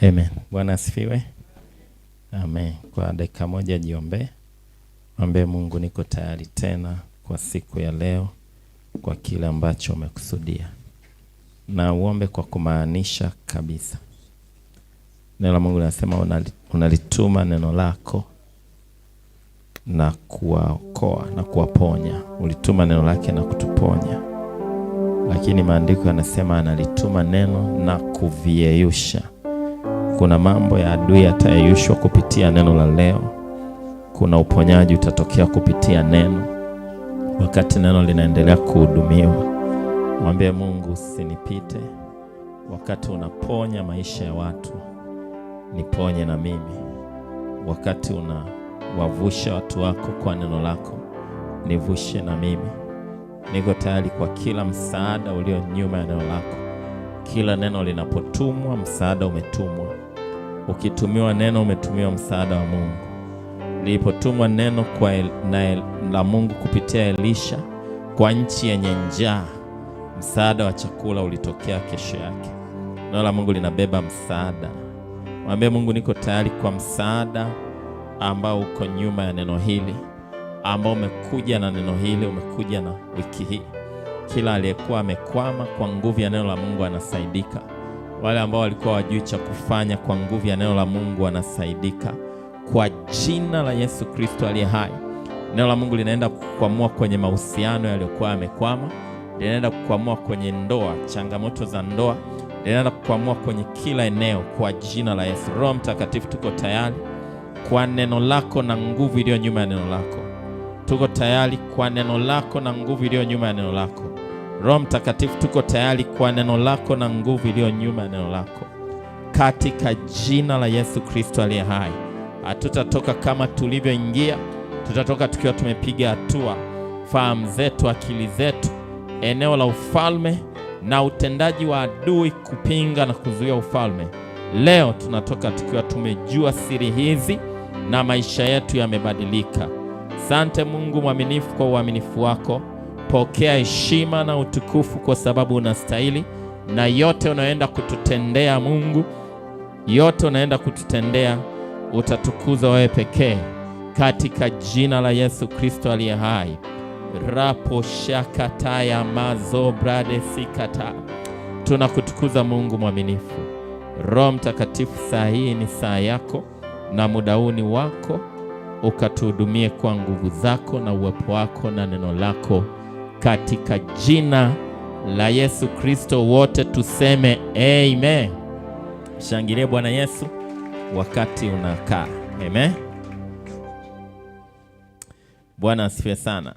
Amen. Bwana asifiwe. Amen. Kwa dakika moja jiombe. Mwambie Mungu, niko tayari tena kwa siku ya leo kwa kile ambacho umekusudia. Na uombe kwa kumaanisha kabisa. Neno la Mungu linasema unalituma neno lako na kuwaokoa na kuwaponya. Ulituma neno lake na kutuponya. Lakini maandiko yanasema analituma neno na kuviyeyusha. Kuna mambo ya adui yatayeyushwa kupitia neno la leo. Kuna uponyaji utatokea kupitia neno. Wakati neno linaendelea kuhudumiwa, mwambie Mungu, usinipite. Wakati unaponya maisha ya watu, niponye na mimi. Wakati unawavusha watu wako kwa neno lako, nivushe na mimi. Niko tayari kwa kila msaada ulio nyuma ya neno lako. Kila neno linapotumwa, msaada umetumwa. Ukitumiwa neno, umetumiwa msaada wa Mungu. Lilipotumwa neno la Mungu kupitia Elisha kwa nchi yenye njaa, msaada wa chakula ulitokea kesho yake. Neno la Mungu linabeba msaada. Mwambie Mungu, niko tayari kwa msaada ambao uko nyuma ya neno hili, ambao umekuja na neno hili, umekuja na wiki hii. Kila aliyekuwa amekwama, kwa nguvu ya neno la Mungu anasaidika. Wale ambao walikuwa wajui cha kufanya, kwa nguvu ya neno la Mungu wanasaidika. Kwa jina la Yesu Kristo aliye hai. Neno la Mungu linaenda kukwamua kwenye mahusiano yaliyokuwa yamekwama. Linaenda kukwamua kwenye ndoa, changamoto za ndoa. Linaenda kukwamua kwenye kila eneo kwa jina la Yesu. Roho Mtakatifu, tuko tayari kwa neno lako na nguvu iliyo nyuma ya neno lako. Tuko tayari kwa neno lako na nguvu iliyo nyuma ya neno lako. Roho Mtakatifu, tuko tayari kwa neno lako na nguvu iliyo nyuma ya neno lako. Katika jina la Yesu Kristo aliye hai. Hatutatoka kama tulivyoingia, tutatoka tukiwa tumepiga hatua. Fahamu zetu, akili zetu, eneo la ufalme na utendaji wa adui kupinga na kuzuia ufalme. Leo tunatoka tukiwa tumejua siri hizi na maisha yetu yamebadilika. Asante Mungu mwaminifu kwa uaminifu wako. Pokea heshima na utukufu kwa sababu unastahili. Na yote unaenda kututendea Mungu, yote unaenda kututendea, utatukuza wewe pekee. Katika jina la Yesu Kristo aliye hai. Rapo shakataya mazo brade sikata. Tunakutukuza Mungu mwaminifu. Roho Mtakatifu, saa hii ni saa yako na muda huu ni wako. Ukatuhudumie kwa nguvu zako na uwepo wako na neno lako. Katika jina la Yesu Kristo wote tuseme amen. Shangilie Bwana Yesu wakati unakaa. Amen. Bwana asifiwe sana.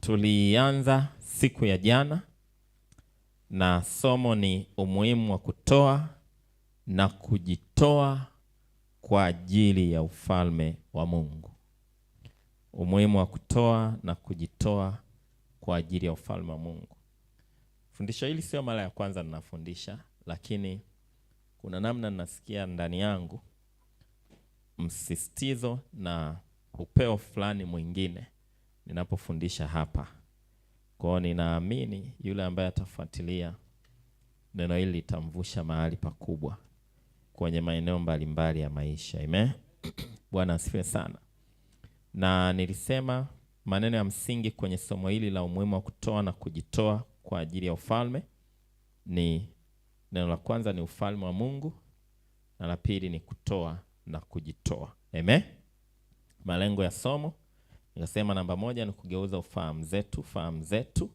Tulianza siku ya jana na somo ni umuhimu wa kutoa na kujitoa kwa ajili ya ufalme wa Mungu. Umuhimu wa kutoa na kujitoa kwa ajili ya ufalme wa Mungu. Fundisho hili sio mara ya kwanza ninafundisha, lakini kuna namna nasikia ndani yangu msisitizo na upeo fulani mwingine ninapofundisha hapa. Kwa hiyo ninaamini yule ambaye atafuatilia neno hili litamvusha mahali pakubwa kwenye maeneo mbalimbali ya maisha. Amen. Bwana asifiwe sana. Na nilisema maneno ya msingi kwenye somo hili la umuhimu wa kutoa na kujitoa kwa ajili ya ufalme ni neno la kwanza ni ufalme wa Mungu, na la pili ni kutoa na kujitoa. Amen. Malengo ya somo nikasema namba moja ni kugeuza fahamu zetu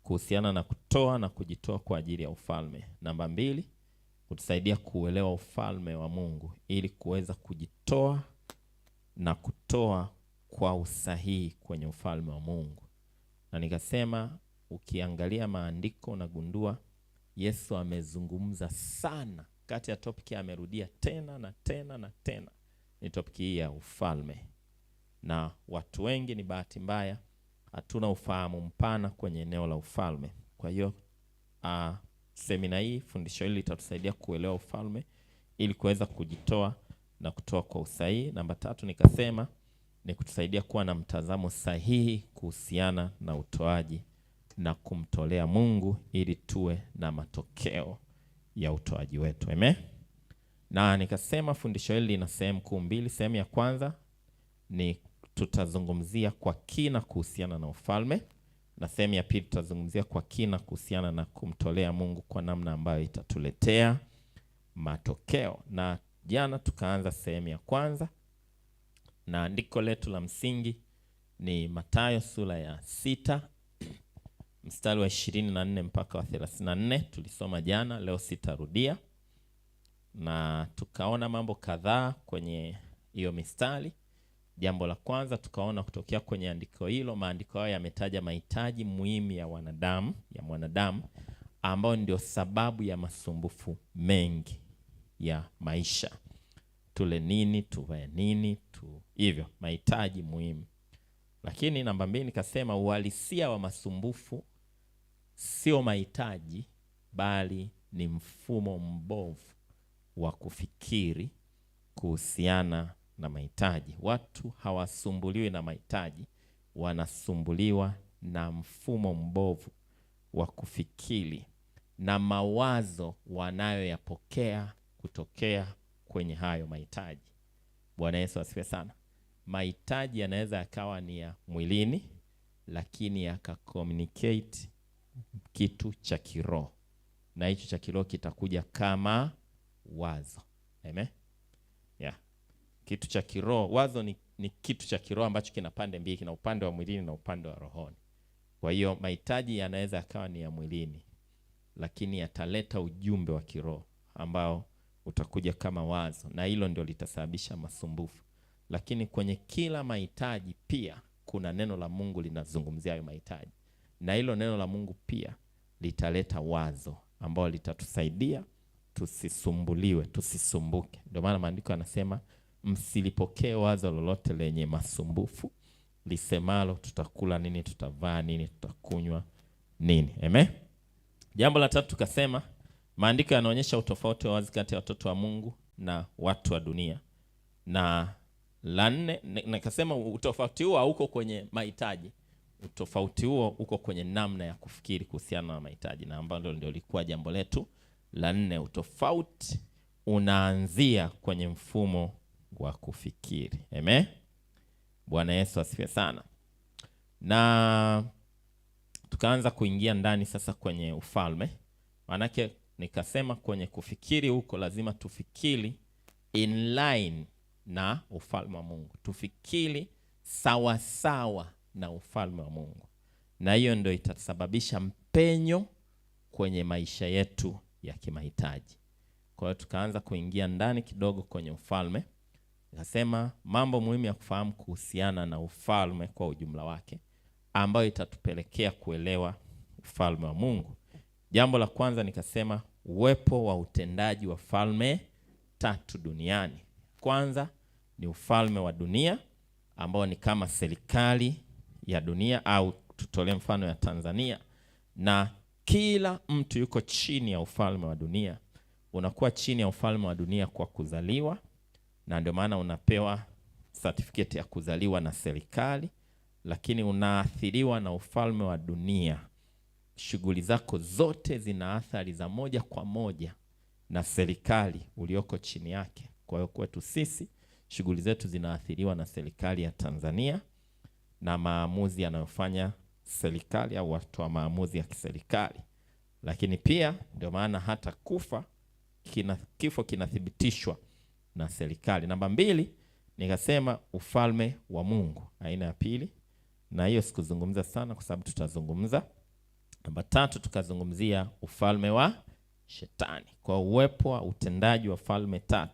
kuhusiana na kutoa na kujitoa kwa ajili ya ufalme. Namba mbili, kutusaidia kuelewa ufalme wa Mungu ili kuweza kujitoa na kutoa kwa usahihi kwenye ufalme wa Mungu. Na nikasema ukiangalia maandiko unagundua Yesu amezungumza sana. Kati ya topiki amerudia tena na tena na tena ni topiki hii ya ufalme. Na watu wengi, ni bahati mbaya, hatuna ufahamu mpana kwenye eneo la ufalme. Kwa hiyo semina hii, fundisho hili litatusaidia kuelewa ufalme ili kuweza kujitoa na kutoa kwa usahihi. Namba tatu nikasema ni kutusaidia kuwa na mtazamo sahihi kuhusiana na utoaji na kumtolea Mungu ili tuwe na matokeo ya utoaji wetu. Amen. Na nikasema fundisho hili lina sehemu kuu mbili. Sehemu ya kwanza ni tutazungumzia kwa kina kuhusiana na ufalme, na sehemu ya pili tutazungumzia kwa kina kuhusiana na kumtolea Mungu kwa namna ambayo itatuletea matokeo. Na jana tukaanza sehemu ya kwanza, na andiko letu la msingi ni Mathayo sura ya 6 mstari wa 24 mpaka wa 34. Tulisoma jana, leo sitarudia. Na tukaona mambo kadhaa kwenye hiyo mistari. Jambo la kwanza tukaona kutokea kwenye andiko hilo, maandiko hayo yametaja mahitaji muhimu ya mwanadamu ambao ndio sababu ya masumbufu mengi ya maisha. Tule nini, tuvae nini, hivyo mahitaji muhimu. Lakini namba 2 nikasema uhalisia wa masumbufu sio mahitaji, bali ni mfumo mbovu wa kufikiri kuhusiana na mahitaji. Watu hawasumbuliwi na mahitaji, wanasumbuliwa na mfumo mbovu wa kufikiri na mawazo wanayoyapokea kutokea kwenye hayo mahitaji. Bwana Yesu asifiwe sana. Mahitaji yanaweza yakawa ni ya mwilini, lakini yaka-communicate kitu cha kiroho, na hicho cha kiroho kitakuja kama wazo. Amen. Yeah. Kitu cha kiroho, wazo ni kitu cha kiroho ambacho kina pande mbili, kina upande wa mwilini na upande wa rohoni. Kwa hiyo mahitaji yanaweza yakawa ni ya mwilini, lakini yataleta ujumbe wa kiroho ambao utakuja kama wazo, na hilo ndio litasababisha masumbufu. Lakini kwenye kila mahitaji pia kuna neno la Mungu linazungumzia hayo mahitaji, na hilo neno la Mungu pia litaleta wazo ambao litatusaidia tusisumbuliwe, tusisumbuke. Ndio maana maandiko yanasema msilipokee wazo lolote lenye masumbufu lisemalo tutakula nini, tutavaa nini, tutakunywa nini. Amen. Jambo la tatu tukasema maandiko yanaonyesha utofauti wa wazi kati ya watoto wa Mungu na watu wa dunia. Na la 4 nikasema utofauti huo hauko kwenye mahitaji. Utofauti huo uko kwenye namna ya kufikiri kuhusiana na mahitaji, na ambalo ndio lilikuwa jambo letu la 4. Utofauti unaanzia kwenye mfumo wa kufikiri. Amen. Bwana Yesu asifiwe sana. Na tukaanza kuingia ndani sasa kwenye ufalme. Manake nikasema kwenye kufikiri huko lazima tufikiri in line na ufalme wa Mungu. Tufikiri sawa sawa na ufalme wa Mungu. Na hiyo ndio itasababisha mpenyo kwenye maisha yetu ya kimahitaji. Kwa hiyo tukaanza kuingia ndani kidogo kwenye ufalme. Nikasema mambo muhimu ya kufahamu kuhusiana na ufalme kwa ujumla wake, ambayo itatupelekea kuelewa ufalme wa Mungu. Jambo la kwanza nikasema uwepo wa utendaji wa falme 3 duniani. Kwanza ni ufalme wa dunia ambao ni kama serikali ya dunia, au tutolee mfano ya Tanzania, na kila mtu yuko chini ya ufalme wa dunia. Unakuwa chini ya ufalme wa dunia kwa kuzaliwa, na ndio maana unapewa certificate ya kuzaliwa na serikali, lakini unaathiriwa na ufalme wa dunia. Shughuli zako zote zina athari za moja kwa moja na serikali ulioko chini yake. Kwa hiyo kwetu sisi shughuli zetu zinaathiriwa na serikali ya Tanzania na maamuzi yanayofanya serikali au watu wa maamuzi ya kiserikali. Lakini pia ndio maana hata kifo kinathibitishwa na serikali. Namba 2 nikasema ufalme wa Mungu, aina ya pili, na hiyo sikuzungumza sana kwa sababu tutazungumza. Namba 3 tukazungumzia ufalme wa shetani. Kwa uwepo wa utendaji wa falme 3,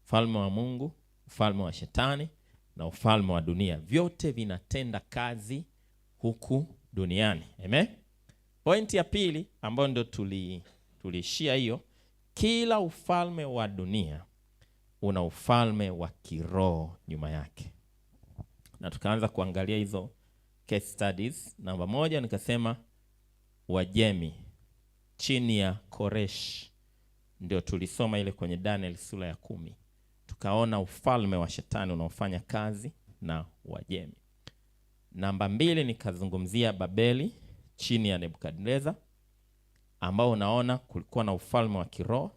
ufalme wa Mungu, ufalme wa shetani na ufalme wa dunia, vyote vinatenda kazi huku duniani. Amen. Pointi ya pili ambayo ndio tulishia hiyo, kila ufalme wa dunia una ufalme wa kiroho nyuma yake. Na tukaanza kuangalia hizo case studies. Namba 1 nikasema Wajemi chini ya Koresh, ndio tulisoma ile kwenye Daniel sura ya 10. Tukaona ufalme wa shetani unaofanya kazi na Wajemi. Namba 2 nikazungumzia Babeli chini ya Nebukadneza, ambao unaona kulikuwa na ufalme wa kiroho,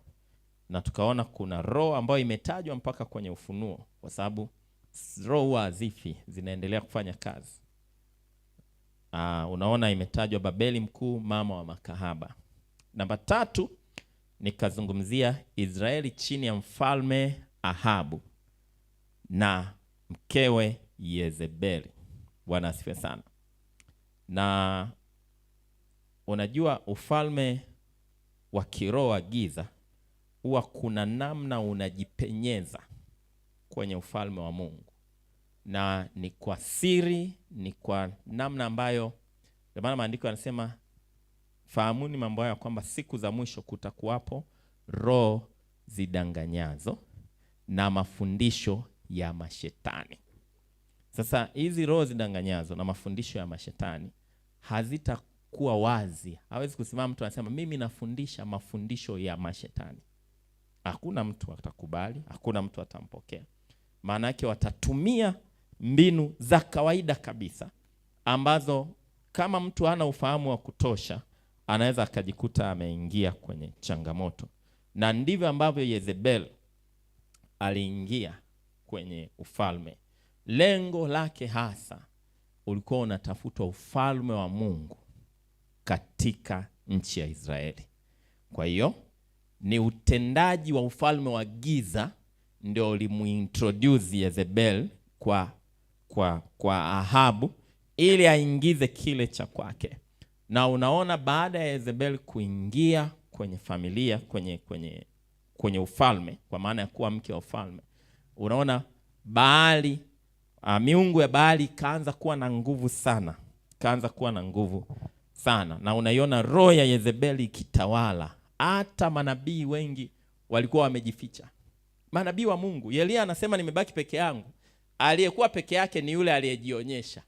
na tukaona kuna roho ambayo imetajwa mpaka kwenye Ufunuo, kwa sababu roho huwa hazifi, zinaendelea kufanya kazi. Unaona imetajwa Babeli mkuu, mama wa makahaba. Namba 3, nikazungumzia Israeli chini ya mfalme Ahabu na mkewe Yezebeli. Bwana asifiwe sana. Na unajua ufalme wa kiroho wa giza huwa kuna namna unajipenyeza kwenye ufalme wa Mungu, na ni kwa siri, ni kwa namna ambayo, kwa maana maandiko yanasema fahamuni mambo haya kwamba siku za mwisho kutakuwapo roho zidanganyazo na mafundisho ya mashetani. Sasa hizi roho zidanganyazo na mafundisho ya mashetani hazitakuwa wazi. Hawezi kusimama mtu anasema mimi nafundisha mafundisho ya mashetani. Hakuna mtu atakubali, hakuna mtu atampokea. Maana yake watatumia mbinu za kawaida kabisa ambazo kama mtu hana ufahamu wa kutosha anaweza akajikuta ameingia kwenye changamoto. Na ndivyo ambavyo Yezebel aliingia kwenye ufalme. Lengo lake hasa ulikuwa unatafutwa ufalme wa Mungu katika nchi ya Israeli. Kwa hiyo ni utendaji wa ufalme wa giza ndio ulimuintroduce Yezebel kwa Ahabu ili aingize kile cha kwake. Na unaona baada ya Yezebel kuingia kwenye familia, kwenye ufalme, kwa maana ya kuwa mke wa ufalme, unaona Baali, miungu ya Baali kaanza kuwa na nguvu sana. Na unaiona roho ya Yezebel ikitawala. Hata manabii wengi walikuwa wamejificha. Manabii wa Mungu, Elia anasema nimebaki peke yangu. Aliyekuwa peke yake ni yule aliyejionyesha.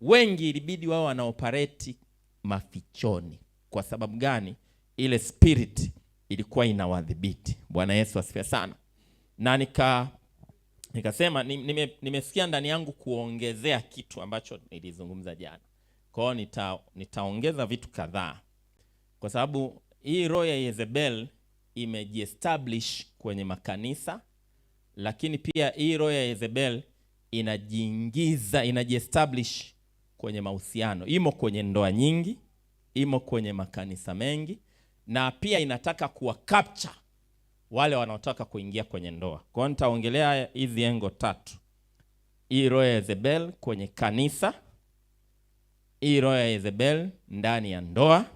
Wengi ilibidi wao wanaoperate mafichoni. Kwa sababu gani? Ile spirit ilikuwa inawadhibiti. Bwana Yesu asifiwe sana. Na nikasema nimesikia ndani yangu kuongezea kitu ambacho nilizungumza jana. Kwa hiyo nitaongeza vitu kadhaa. Kwa sababu hii roho ya Yezebel imejiestablish kwenye makanisa, lakini pia hii roho ya Yezebel inajiestablish kwenye mahusiano. Imo kwenye ndoa nyingi, imo kwenye makanisa mengi, na pia inataka kuwa capture wale wanaotaka kuingia kwenye ndoa. Kwa hiyo nitaongelea hizi engo 3. Hii roho ya Yezebel kwenye kanisa, hii roho ya Yezebel ndani ya ndoa,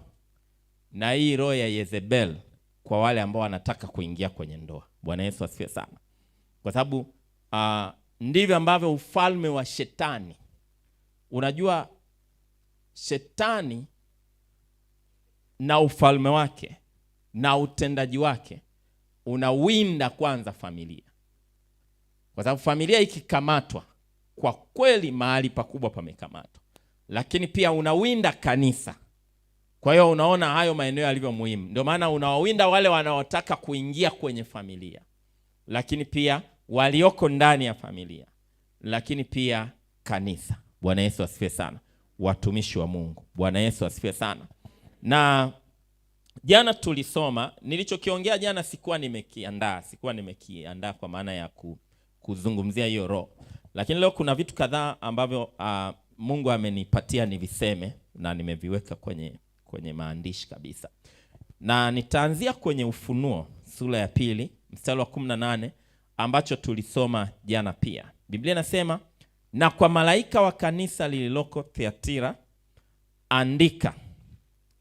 na hii roho ya Yezebel kwa wale ambao wanataka kuingia kwenye ndoa. Bwana Yesu asifiwe sana. Kwa sababu ndivyo ambavyo ufalme wa shetani. Unajua shetani na ufalme wake na utendaji wake unawinda kwanza familia. Kwa sababu familia ikikamatwa, kwa kweli mahali pakubwa pamekamatwa. Lakini pia unawinda kanisa. Kwa hiyo unaona hayo maeneo yalivyo muhimu. Ndio maana unawawinda wale wanaotaka kuingia kwenye familia, lakini pia walioko ndani ya familia, lakini pia kanisa. Bwana Yesu asifiwe sana. Watumishi wa Mungu. Bwana Yesu asifiwe sana. Na jana tulisoma, nilichokiongea jana sikuwa nimekiandaa kwa maana ya kuzungumzia hiyo roho. Lakini leo kuna vitu kadhaa ambavyo Mungu amenipatia niviseme na nimeviweka kwenye maandishi kabisa. Na nitaanzia kwenye Ufunuo sura ya 2 mstari wa 18 ambacho tulisoma jana pia. Biblia inasema, na kwa malaika wa kanisa lililoko Thiatira andika.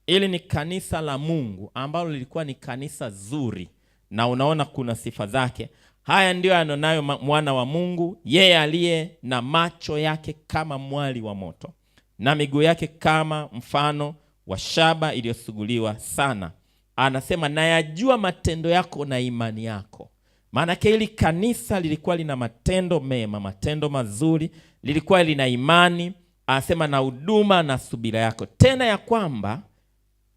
Ili ni kanisa la Mungu ambalo lilikuwa ni kanisa zuri, na unaona kuna sifa zake. Haya ndio anonayo mwana wa Mungu, yeye aliye na macho yake kama mwali wa moto na miguu yake kama mfano wa shaba iliyosuguliwa sana. Anasema, na yajua matendo yako na imani yako. Maana hili kanisa lilikuwa lina matendo mema, matendo mazuri, lilikuwa lina imani. Anasema na huduma na subira yako, tena ya kwamba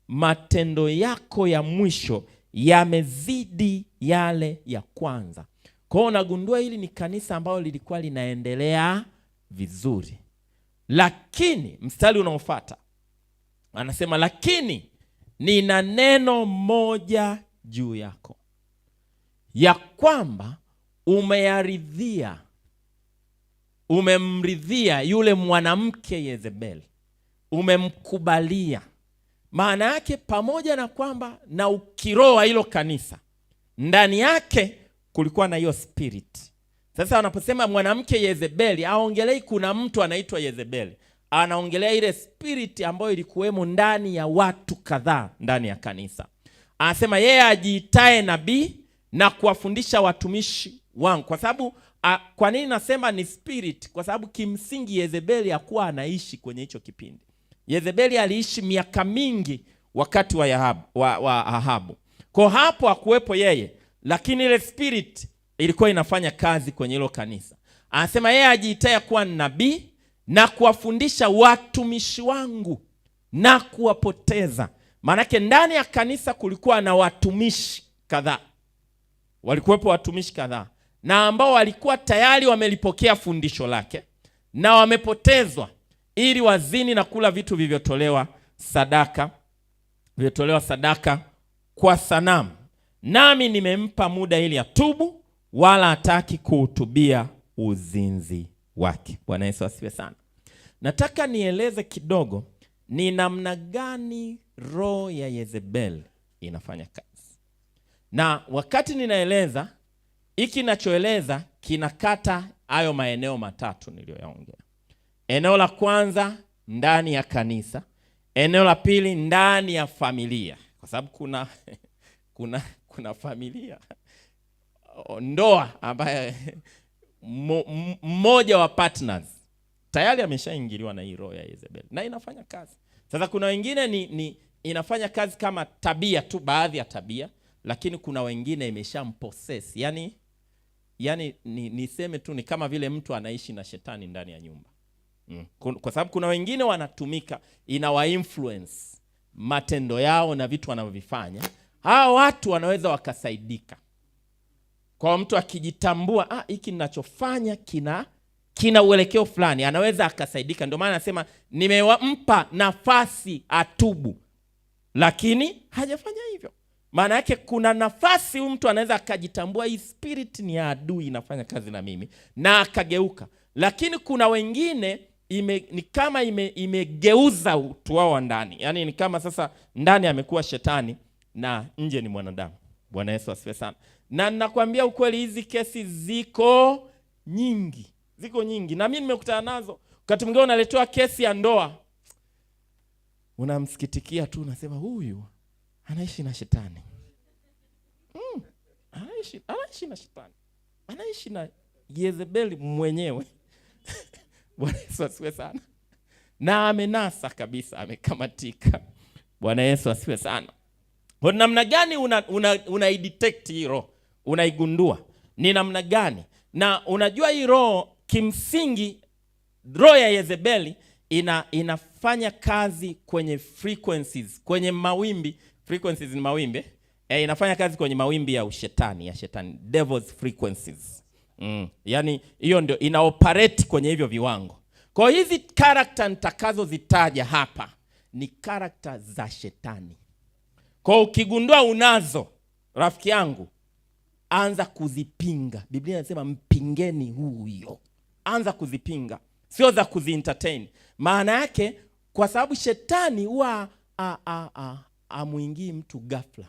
matendo yako ya mwisho yamezidi yale ya kwanza. Kwa hiyo unagundua hili ni kanisa ambalo lilikuwa linaendelea vizuri. Lakini mstari unaofuata anasema, lakini nina neno moja juu yako, ya kwamba umemridhia yule mwanamke Yezebeli, umemkubalia. Maana yake pamoja na kwamba na ukiroho wa hilo kanisa ndani yake kulikuwa na hiyo spirit. Sasa wanaposema mwanamke Yezebeli, aongelei kuna mtu anaitwa Yezebeli, anaongelea ile spirit ambayo ilikuwemo ndani ya watu kadhaa ndani ya kanisa. Anasema yeye ajiitae nabii na kuwafundisha watumishi wangu. Kwa sababu kwa nini nasema ni spirit? Kwa sababu kimsingi Yezebeli hakuwa anaishi kwenye hicho kipindi. Yezebeli aliishi miaka mingi wakati wa Ahabu. Kwa hapo hakuwepo yeye, lakini ile spirit ilikuwa inafanya kazi kwenye hilo kanisa. Anasema yeye ajiitae kuwa nabii na kuwafundisha watumishi wangu na kuwapoteza. Maanake ndani ya kanisa kulikuwa na watumishi kadhaa. Walikuwepo watumishi kadhaa na ambao walikuwa tayari wamelipokea fundisho lake na wamepotezwa ili wazini na kula vitu vilivyotolewa sadaka kwa sanamu. Nami nimempa muda ili atubu, wala hataki kuhutubia uzinzi wake. Bwana Yesu asifiwe sana. Nataka nieleze kidogo ni namna gani roho ya Yezebeli inafanya kazi. Na wakati ninaeleza, hiki ninachoeleza kinakata hayo maeneo matatu niliyoyaongea. Eneo la kwanza ndani ya kanisa, eneo la pili ndani ya familia, kwa sababu kuna familia, ndoa ambaye mmoja wa partners tayari ameshaingiliwa na hii roho ya Yezebeli na inafanya kazi. Sasa kuna wengine ni inafanya kazi kama tabia tu, baadhi ya tabia, lakini kuna wengine imeshampossess. Yani niseme tu ni kama vile mtu anaishi na shetani ndani ya nyumba. Kwa sababu kuna wengine wanatumika, inawa influence matendo yao na vitu wanavyofanya. Hao watu wanaweza wakasaidika. Kwa mtu akijitambua, hiki ninachofanya kina uelekeo fulani, anaweza akasaidika. Ndio maana anasema nimempa nafasi atubu, lakini hajafanya hivyo. Maana yake kuna nafasi mtu anaweza akajitambua hii spirit ni ya adui inafanya kazi na mimi na akageuka. Lakini kuna wengine ni kama imegeuza utu wao ndani. Yaani ni kama sasa ndani amekuwa shetani na nje ni mwanadamu. Bwana Yesu asifiwe sana. Na ninakwambia ukweli, hizi kesi ziko nyingi. Na mimi nimekutana nazo. Wakati mwingine unaletewa kesi ya ndoa, unamsikitikia tu, unasema huyu anaishi na shetani. Anaishi na shetani. Anaishi na Yezebeli mwenyewe. Bwana Yesu asifiwe sana. Na amenasa kabisa, amekamatika. Bwana Yesu asifiwe sana. Kwa namna gani una-detect hii roho? Unaigundua ni namna gani? Na unajua hii roho kimsingi, roho ya Yezebeli inafanya kazi kwenye frequencies, kwenye mawimbi. Frequencies ni mawimbi. Inafanya kazi kwenye mawimbi ya shetani, devil's frequencies. Yani hiyo ndio inaoperate kwenye hivyo viwango. Kwa hizi character nitakazozitaja hapa ni character za shetani. Kwa ukigundua unazo, rafiki yangu, anza kuzipinga. Biblia inasema mpingeni huyo. Anza kuzipinga, sio za kuzientertain. Maana yake kwa sababu shetani huwa amuingii mtu ghafla.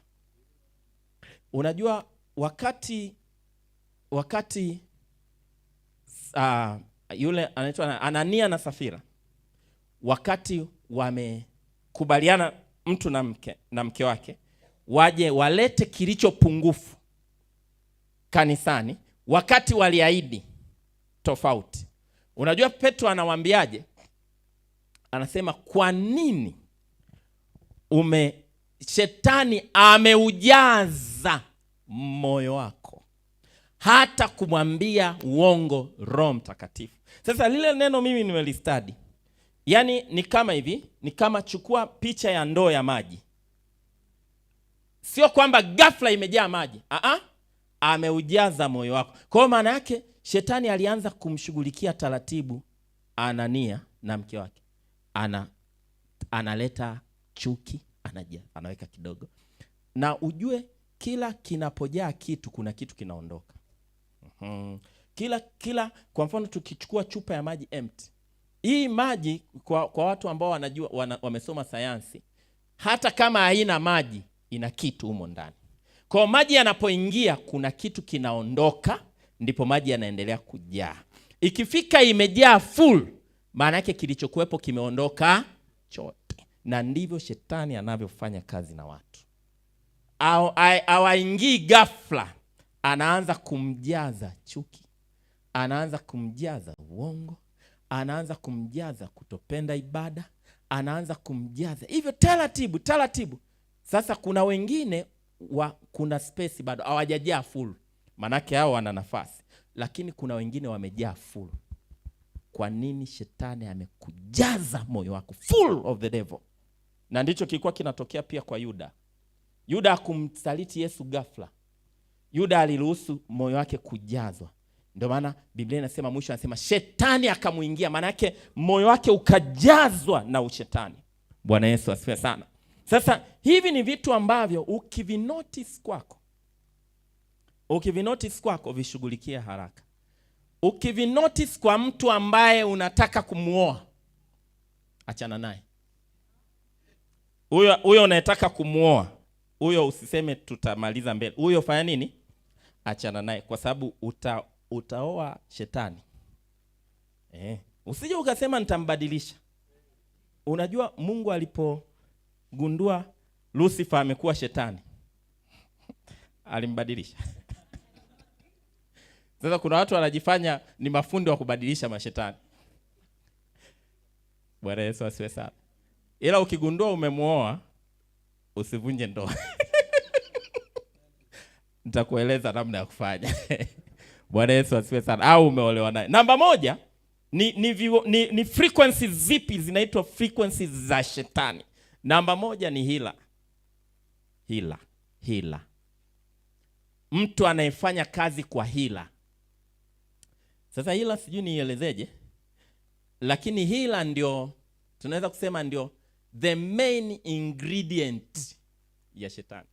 Unajua wakati yule anaitwa Anania na Safira, wakati wamekubaliana mtu na mke wake waje walete kilicho pungufu kanisani, wakati waliahidi tofauti. Unajua Petro anawaambiaje? Anasema kwa nini shetani ameujaza moyo wako hata kumwambia uongo Roho Mtakatifu. Sasa lile neno mimi nimelistadi. Yaani ni kama hivi, ni kama chukua picha ya ndoo ya maji. Sio kwamba ghafla imejaa maji. Ameujaza moyo wako. Kwa maana yake shetani alianza kumshughulikia taratibu Anania na mke wake. Analeta chuki, anaweka kidogo. Na ujue kila kinapojaa kitu kuna kitu kinaondoka. Kila kwa mfano tukichukua chupa ya maji empty. Hii maji kwa watu ambao wanajua wamesoma sayansi, hata kama haina maji ina kitu humo ndani. Kwa maji yanapoingia kuna kitu kinaondoka, ndipo maji yanaendelea kujaa. Ikifika imejaa full, maana yake kilichokuwepo kimeondoka chote. Na ndivyo shetani anavyofanya kazi na watu. Hawaingii ghafla, anaanza kumjaza chuki, anaanza kumjaza uongo, anaanza kumjaza kutopenda ibada, anaanza kumjaza hivyo taratibu. Sasa kuna wengine kuna space bado hawajajaa full, manake hao wana nafasi, lakini kuna wengine wamejaa full. Kwa nini? Shetani amekujaza moyo wako full of the devil. Na ndicho kilikuwa kinatokea pia kwa Yuda. Yuda hakumsaliti Yesu ghafla. Yuda aliruhusu moyo wake kujazwa. Ndio maana Biblia inasema mwisho anasema shetani akamuingia, maana yake moyo wake ukajazwa na ushetani. Bwana Yesu asifiwe sana. Sasa hivi ni vitu ambavyo ukivinotice kwako vishughulikie haraka. Ukivinotice kwa mtu ambaye unataka kumuoa, achana naye. Huyo unayetaka kumuoa, huyo usiseme tutamaliza mbele. Huyo fanya nini? Achana naye, kwa sababu utaoa shetani. Usije ukasema nitambadilisha. Unajua Mungu alipogundua Lucifer amekuwa shetani, alimbadilisha. Sasa kuna watu wanajifanya ni mafundi wa kubadilisha mashetani. Bwana Yesu asiwe sana. Ila ukigundua umemuoa, usivunje ndoa. Nitakueleza namna ya kufanya. Bwana Yesu asiwe sana. Au umeolewa naye. Namba moja ni frequencies zipi zinaitwa frequencies za shetani? Namba moja ni hila. Mtu anayefanya kazi kwa hila. Sasa hila sijui nielezeje, lakini hila ndio tunaweza kusema ndio the main ingredient ya shetani.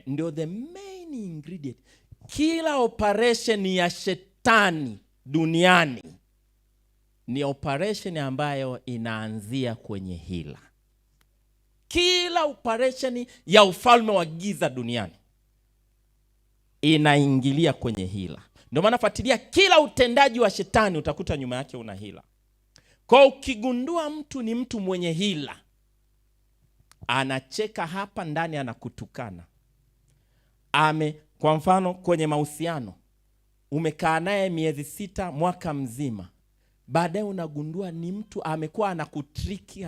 Ndio the main ingredient. Kila operation ya shetani duniani ni operation ambayo inaanzia kwenye hila. Kila operation ya ufalme wa giza duniani inaingilia kwenye hila. Ndio maana fuatilia kila utendaji wa shetani, utakuta nyuma yake una hila. Kwa ukigundua mtu ni mtu mwenye hila, anacheka hapa ndani, anakutukana. Kwa mfano kwenye mahusiano, umekaa naye miezi 6, mwaka mzima, baadaye unagundua ni mtu amekuwa anakutriki.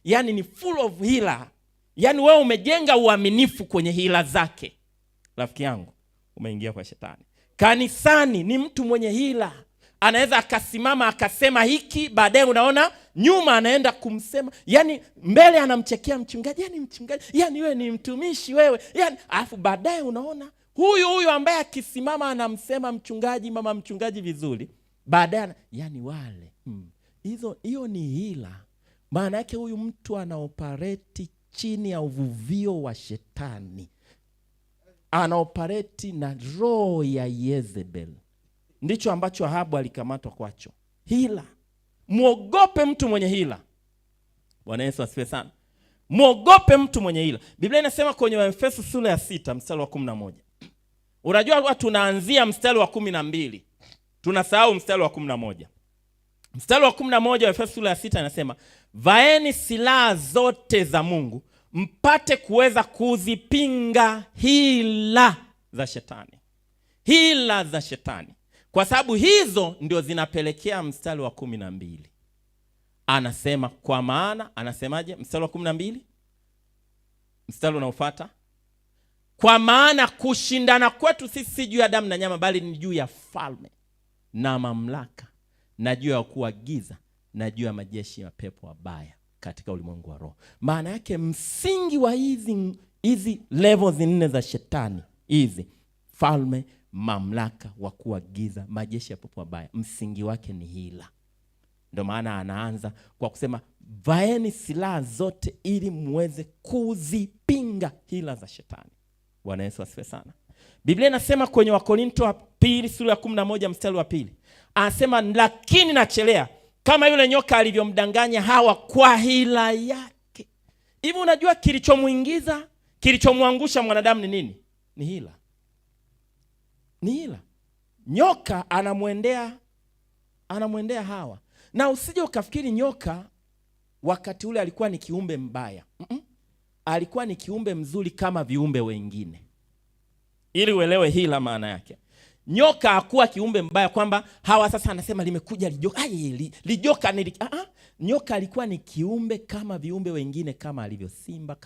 Yaani ni full of hila. Yaani wewe umejenga uaminifu kwenye hila zake. Rafiki yangu, umeingia kwa shetani. Kanisani ni mtu mwenye hila. Anaweza akasimama akasema hiki, baadaye unaona nyuma anaenda kumsema. Yaani mbele anamchekea mchungaji, yaani wewe ni mtumishi wewe. Yaani alafu baadaye unaona huyu ambaye akisimama anamsema mchungaji, mama mchungaji vizuri, baadaye yaani wale hiyo ni hila. Maana yake huyu mtu anaoperate chini ya uvuvio wa shetani. Anaoperate na roho ya Jezebel. Ndicho ambacho Ahabu alikamatwa kwacho. Hila. Muogope mtu mwenye hila. Bwana Yesu asifiwe sana. Muogope mtu mwenye hila. Biblia inasema kwenye Efeso sura ya 6 mstari wa 11. Unajua watu tunaanzia mstari wa 12. Tunasahau mstari wa 11. Mstari wa 11 wa Efeso sura ya 6 inasema, vaeni silaha zote za Mungu mpate kuweza kuzipinga hila za shetani. Hila za shetani. Kwa sababu hizo ndio zinapelekea mstari wa 12. Anasema kwa maana, anasemaje mstari wa 12? Mstari unaofuata. Kwa maana kushindana kwetu sisi si juu ya damu na nyama, bali ni juu ya falme na mamlaka na juu ya kuwa giza na juu ya majeshi ya pepo wabaya katika ulimwengu wa roho. Maana yake msingi wa hizi levels 4 za shetani, hizi falme, mamlaka, wakuu wa giza, majeshi ya pepo wabaya, msingi wake ni hila. Ndio maana anaanza kwa kusema vaeni silaha zote ili muweze kuzipinga hila za shetani. Bwana Yesu asifiwe sana. Biblia inasema kwenye Wakorinto wa pili sura ya 11 mstari wa 2. Anasema lakini nachelea kama yule nyoka alivyomdanganya Hawa kwa hila yake. Hivi unajua kilichomwangusha mwanadamu ni nini? Ni hila. Ni hila. Nyoka anamwendea Hawa. Na usije ukafikiri nyoka wakati ule alikuwa ni kiumbe mbaya. Alikuwa ni kiumbe mzuri kama viumbe wengine. Ili uelewe hila maana yake. Nyoka hakuwa kiumbe mbaya kwamba Hawa sasa anasema limekuja lijoka. Lijoka ni nyoka alikuwa ni kiumbe kama viumbe wengine, kama alivyo simba,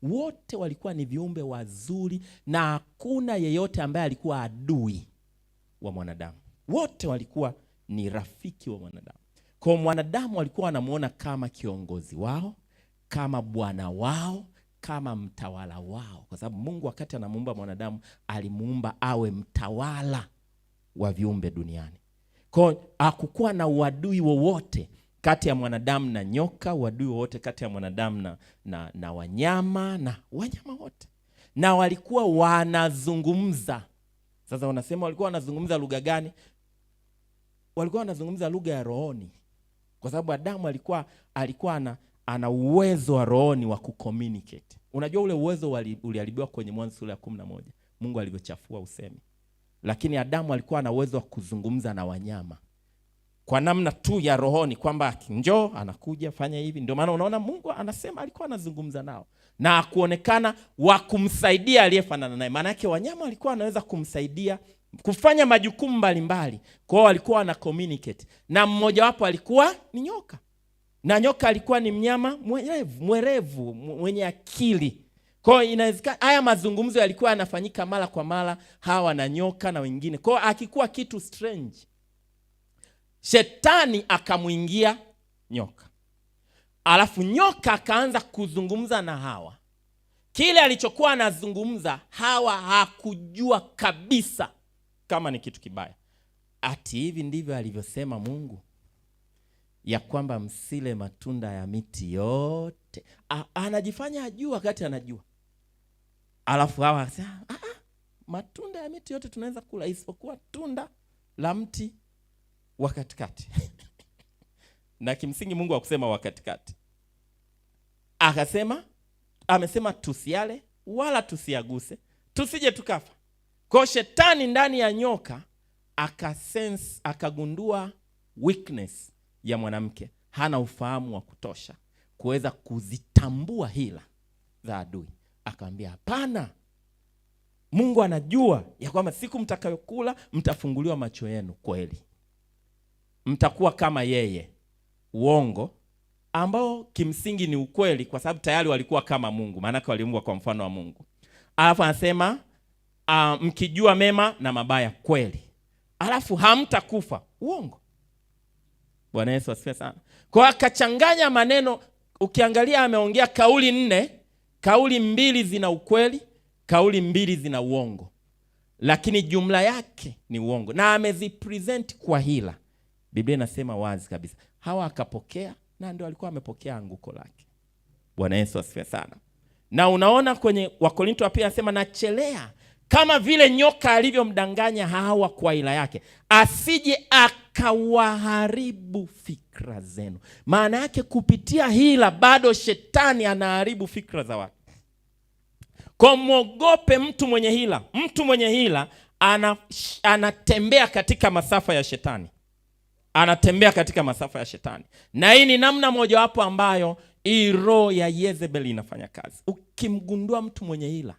wote walikuwa ni viumbe wazuri, na hakuna yeyote ambaye alikuwa adui wa mwanadamu. Wote walikuwa ni rafiki wa mwanadamu. Kwa mwanadamu walikuwa wanamuona kama kiongozi wao, kama bwana wao, kama mtawala wao, kwa sababu Mungu wakati anamuumba mwanadamu alimuumba awe mtawala wa viumbe duniani. Kwa hakukuwa na uadui wowote kati ya mwanadamu na nyoka, uadui wowote kati ya mwanadamu na wanyama wote. Na walikuwa wanazungumza. Sasa wanasema walikuwa wanazungumza lugha gani? Walikuwa wanazungumza lugha ya rohoni. Kwa sababu Adamu alikuwa ana uwezo wa rohoni wa kucommunicate. Unajua ule uwezo uliharibiwa kwenye Mwanzo sura ya 11. Mungu alivyochafua usemi. Lakini Adamu alikuwa ana uwezo wa kuzungumza na wanyama kwa namna tu ya rohoni, kwamba njoo, anakuja, fanya hivi. Ndio maana unaona Mungu anasema alikuwa anazungumza nao na kuonekana wa kumsaidia aliyefanana naye. Maana yake wanyama walikuwa wanaweza kumsaidia kufanya majukumu mbalimbali. Kwa hiyo walikuwa wana communicate. Na mmoja wapo alikuwa ni nyoka. Na nyoka alikuwa ni mnyama mwerevu, mwenye akili. Kwa hiyo inawezekana haya mazungumzo yalikuwa yanafanyika mara kwa mara, Hawa na nyoka na wengine. Kwa hiyo akikuwa kitu strange, Shetani akamuingia nyoka. Alafu nyoka akaanza kuzungumza na Hawa. Kile alichokuwa anazungumza Hawa hakujua kabisa kama ni kitu kibaya. Ati hivi ndivyo alivyosema Mungu, ya kwamba msile matunda ya miti yote. Anajifanya ajua wakati anajua. Alafu Hawa akasema, matunda ya miti yote tunaweza kula isipokuwa tunda la mti wa katikati. Na kimsingi Mungu hakusema wa katikati. Amesema tusiale wala tusiaguse, tusije tukafa. Kwa Shetani ndani ya nyoka akagundua weakness ya mwanamke. Hana ufahamu wa kutosha kuweza kuzitambua hila za adui. Akamwambia hapana, Mungu anajua ya kwamba siku mtakayokula mtafunguliwa macho yenu kweli. Mtakuwa kama yeye. Uongo ambao kimsingi ni ukweli, kwa sababu tayari walikuwa kama Mungu, maana yake waliumbwa kwa mfano wa Mungu. Alafu anasema mkijua mema na mabaya kweli. Alafu hamtakufa. Uongo. Bwana Yesu asifiwe sana. Kwa akachanganya maneno. Ukiangalia ameongea kauli 4, kauli 2 zina ukweli, kauli 2 zina uongo. Lakini jumla yake ni uongo, na amezipresent kwa hila. Biblia inasema wazi kabisa. Hawa akapokea, na ndio alikuwa amepokea anguko lake. Bwana Yesu asifiwe sana. Na unaona kwenye Wakorinto pia anasema nachelea kama vile nyoka alivyomdanganya Hawa kwa hila yake, asije akawaharibu fikra zenu. Maana yake kupitia hila bado Shetani anaharibu fikra za watu. Kwa mwogope mtu mwenye hila. Mtu mwenye hila anatembea katika masafa ya Shetani. Anatembea katika masafa ya Shetani. Na hii ni namna mojawapo ambayo hii roho ya Jezebel inafanya kazi. Ukimgundua mtu mwenye hila,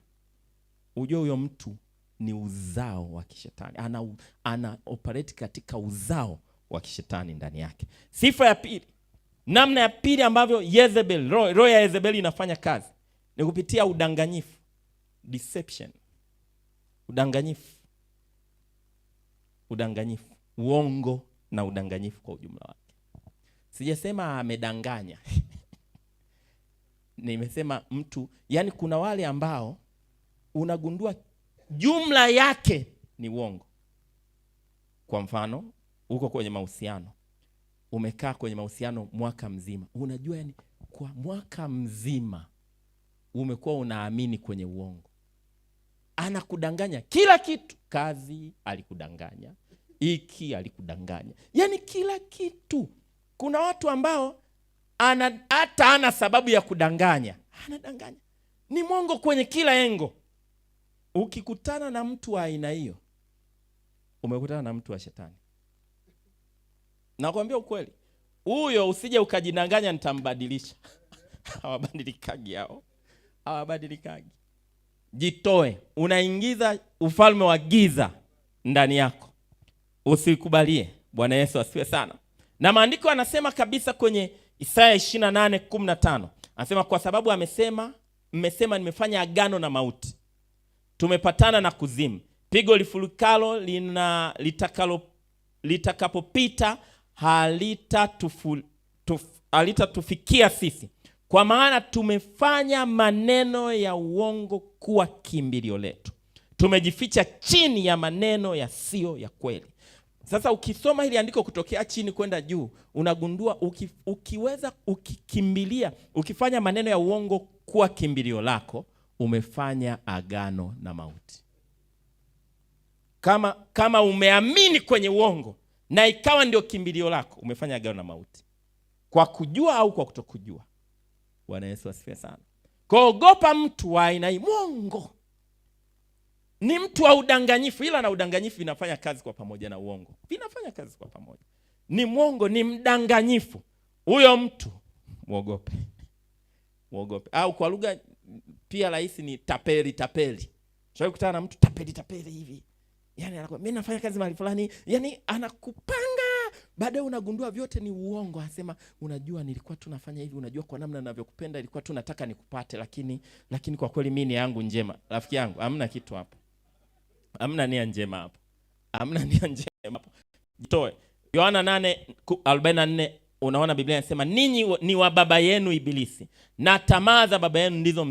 ujue huyo mtu ni uzao wa kishetani. Ana operate katika uzao wa kishetani ndani yake. Sifa ya pili, namna ya pili ambavyo Jezebel, roho ya Jezebel inafanya kazi, ni kupitia udanganyifu, deception. Udanganyifu, uongo na udanganyifu kwa ujumla wake. Sijasema amedanganya. Nimesema mtu, yani kuna wale ambao unagundua jumla yake ni uongo. Kwa mfano, uko kwenye mahusiano, umekaa kwenye mahusiano mwaka mzima. Unajua yani kwa mwaka mzima umekuwa unaamini kwenye uongo. Anakudanganya kila kitu. Kazi alikudanganya, iki alikudanganya, yani kila kitu. Kuna watu ambao hata ana sababu ya kudanganya, anadanganya. Ni mwongo kwenye kila engo. Ukikutana na mtu wa aina hiyo, umekutana na mtu wa shetani. Nakwambia ukweli, huyo usije ukajidanganya nitambadilisha. Hawabadilikagi hao. Hawabadilikagi. Jitoe, unaingiza ufalme wa giza ndani yako. Usikubalie. Bwana Yesu asifiwe sana. Na maandiko yanasema kabisa kwenye Isaya 28:15. Anasema kwa sababu mmesema nimefanya agano na mauti. Tumepatana na kuzimu. Pigo lifurikalo litakapopita halitatufikia sisi. Kwa maana tumefanya maneno ya uongo kuwa kimbilio letu. Tumejificha chini ya maneno yasiyo ya kweli. Sasa ukisoma hili andiko kutokea chini kwenda juu, unagundua ukikimbilia, ukifanya maneno ya uongo kuwa kimbilio lako, umefanya agano na mauti. Kama umeamini kwenye uongo na ikawa ndio kimbilio lako, umefanya agano na mauti. Kwa kujua au kwa kutokujua. Bwana Yesu asifiwe sana. Kuogopa mtu wa aina hii. Mwongo ni mtu wa udanganyifu, ila na udanganyifu vinafanya kazi kwa pamoja na uongo. Vinafanya kazi kwa pamoja. Ni mwongo, ni mdanganyifu. Huyo mtu muogope. Muogope. Au kwa lugha pia rahisi ni tapeli. Sio kukutana na mtu tapeli hivi. Yaani anakuambia mimi nafanya kazi mahali fulani, yaani anakupanga, baadaye unagundua vyote ni uongo. Anasema unajua nilikuwa tu nafanya hivi, unajua kwa namna ninavyokupenda ilikuwa tu nataka nikupate, lakini kwa kweli mimi ni yangu njema. Rafiki yangu, hamna kitu hapo. Hamna nia njema hapo. Hamna nia njema hapo. Jitoe. Yohana 8:44 unaona Biblia inasema ninyi ni wa baba yenu Ibilisi, na tamaa za baba yenu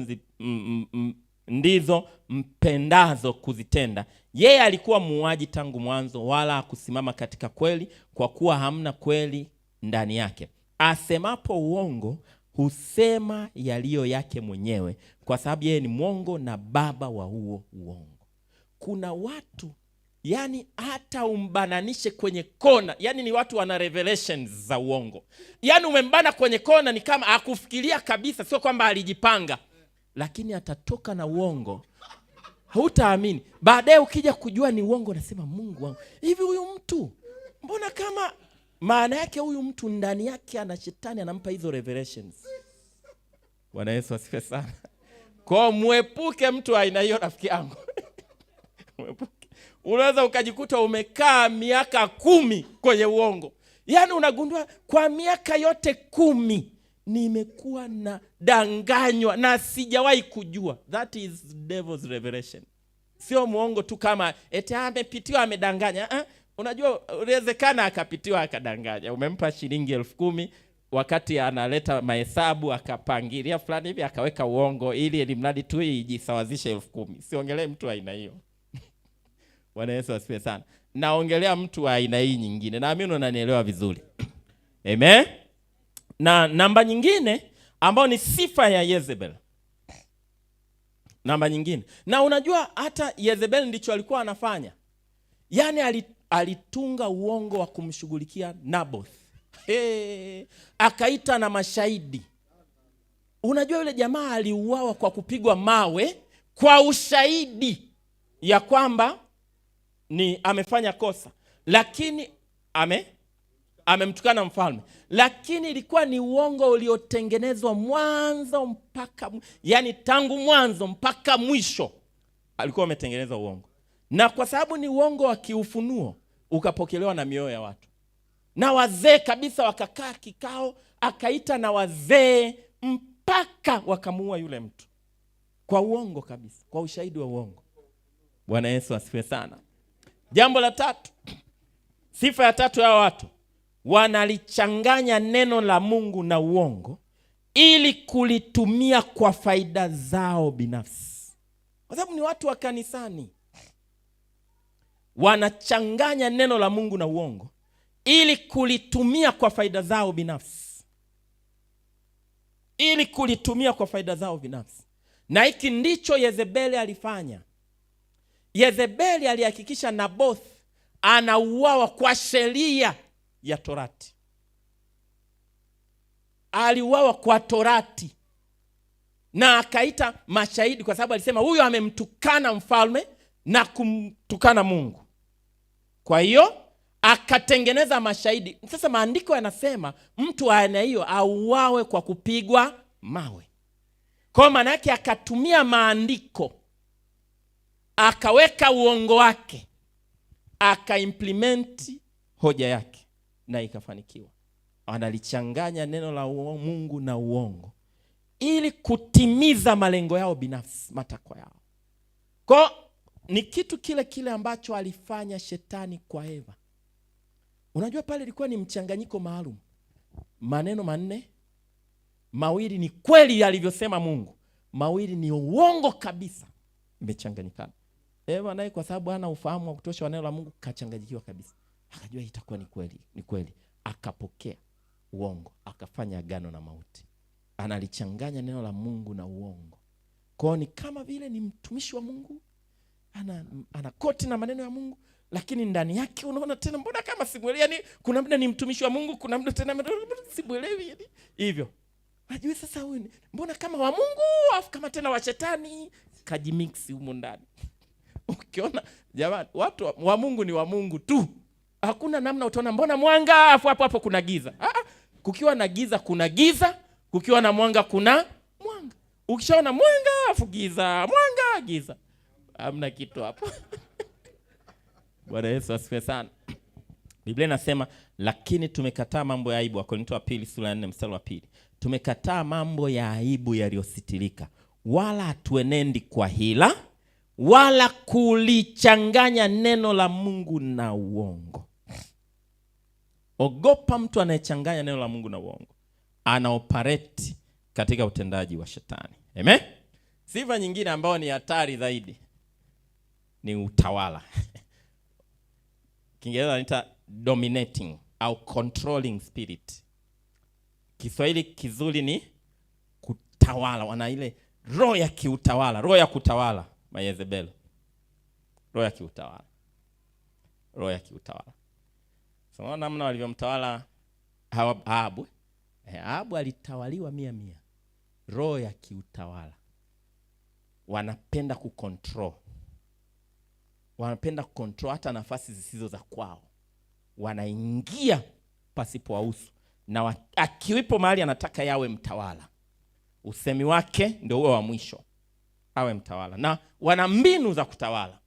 ndizo mpendazo kuzitenda. Yeye alikuwa muuaji tangu mwanzo, wala hakusimama katika kweli, kwa kuwa hamna kweli ndani yake. Asemapo uongo, husema yaliyo yake mwenyewe, kwa sababu yeye ni mwongo na baba wa huo uongo. Kuna watu yani hata umbananishe kwenye kona, yani ni watu wana revelations za uongo. Yani umembana kwenye kona ni kama akufikiria kabisa, sio kwamba alijipanga, lakini atatoka na uongo. Hutaamini. Baadaye ukija kujua ni uongo, nasema Mungu wangu, hivi huyu mtu mbona kama maana yake huyu mtu ndani yake ana shetani anampa hizo revelations. Bwana Yesu asifiwe sana. Kwa muepuke mtu aina hiyo, rafiki yangu. Muepuke. Unaweza ukajikuta umekaa miaka 10 kwenye uongo. Yaani unagundua kwa miaka yote 10 nimekuwa na danganywa na sijawahi kujua. That is devil's revelation. Sio muongo tu kama eti amepitiwa amedanganya. Unajua inawezekana akapitiwa akadanganya. Umempa shilingi 10,000 wakati analeta mahesabu akapangilia fulani hivi akaweka uongo ili elimradi tu ijisawazishe 10,000. Siongelee mtu aina hiyo. Bwana Yesu asifiwe sana. Naongelea mtu wa aina hii nyingine. Naamini unanielewa vizuri. Amen. Na namba nyingine ambao ni sifa ya Jezebel. Namba nyingine. Na unajua hata Jezebel ndicho alikuwa anafanya. Yaani alitunga uongo wa kumshughulikia Naboth. Akaita na mashahidi. Unajua yule jamaa aliuawa kwa kupigwa mawe kwa ushahidi ya kwamba ni amefanya kosa, lakini amemtukana mfalme, lakini ilikuwa ni uongo uliotengenezwa mwanzo mpaka, yani tangu mwanzo mpaka mwisho alikuwa ametengeneza uongo. Na kwa sababu ni uongo wa kiufunuo, ukapokelewa na mioyo ya watu, na wazee kabisa wakakaa kikao, akaita na wazee mpaka wakamuua yule mtu kwa uongo kabisa, kwa ushahidi wa uongo. Bwana Yesu asifiwe sana. Jambo la tatu, sifa ya tatu ya watu, wanalichanganya neno la Mungu na uongo ili kulitumia kwa faida zao binafsi. Kwa sababu ni watu wa kanisani. Wanachanganya neno la Mungu na uongo ili kulitumia kwa faida zao binafsi, ili kulitumia kwa faida zao binafsi. Na hiki ndicho Yezebeli alifanya. Yezebeli alihakikisha Naboth anauawa kwa sheria ya Torati. Aliuawa kwa Torati, na akaita mashahidi kwa sababu alisema huyo amemtukana mfalme na kumtukana Mungu. Kwa hiyo akatengeneza mashahidi. Sasa maandiko yanasema mtu wa aina hiyo auawe kwa kupigwa mawe. Kwa maana yake akatumia maandiko, akaweka uongo wake, akaimplement hoja yake, na ikafanikiwa. Wanalichanganya neno la Mungu na uongo ili kutimiza malengo yao binafsi, matakwa yao. Kwa ni kitu kile kile ambacho alifanya shetani kwa Eva. Unajua pale ilikuwa ni mchanganyiko maalum. Maneno manne, mawili ni kweli alivyosema Mungu, mawili ni uongo kabisa, imechanganyikana. Eva naye kwa sababu hana ufahamu wa kutosha wa neno la Mungu kachanganyikiwa kabisa. Akajua itakuwa ni kweli, akapokea uongo, akafanya agano na mauti. Analichanganya neno la Mungu na uongo. Kwa ni kama vile ni mtumishi wa Mungu, ana koti na maneno ya Mungu, lakini ndani yake unaona tena mbona kama simuelewi. Yani kuna muda ni mtumishi wa Mungu, kuna muda tena simuelewi yani. Hivyo unajua sasa huyu mbona kama wa Mungu afu kama tena wa shetani, kajimix humo ndani. Ukiona jamani, watu wa Mungu ni wa Mungu tu. Hakuna namna utaona mbona mwanga afu hapo kuna giza. Kukiwa na giza kuna giza, kukiwa na mwanga kuna mwanga. Ukishaona mwanga afu giza, mwanga giza, hamna kitu hapo. Bwana Yesu asifiwe sana. Biblia inasema lakini tumekataa mambo ya aibu. Wakorintho wa pili sura ya 4 mstari wa 2. Tumekataa mambo ya aibu yaliyositirika, wala hatuenendi kwa hila, wala kulichanganya neno la Mungu na uongo. Ogopa mtu anayechanganya neno la Mungu na uongo. Ana operate katika utendaji wa shetani. Amen. Sifa nyingine ambayo ni hatari zaidi ni utawala. Kiingereza wanaita dominating au controlling spirit. Kiswahili kizuri ni kutawala. Wana ile roho ya kiutawala, roho ya kutawala, Yezebeli. Roho ya kiutawala. Roho ya kiutawala. Sasa namna walivyomtawala Ahabu. Ahabu alitawaliwa 100%. Roho ya kiutawala. Wanapenda kucontrol. Wanapenda kucontrol hata nafasi zisizo za kwao. Wanaingia pasipo wahusu. Na akiwipo mahali anataka yawe mtawala. Usemi wake ndio uwe wa mwisho. Awe mtawala. Na wana mbinu za kutawala.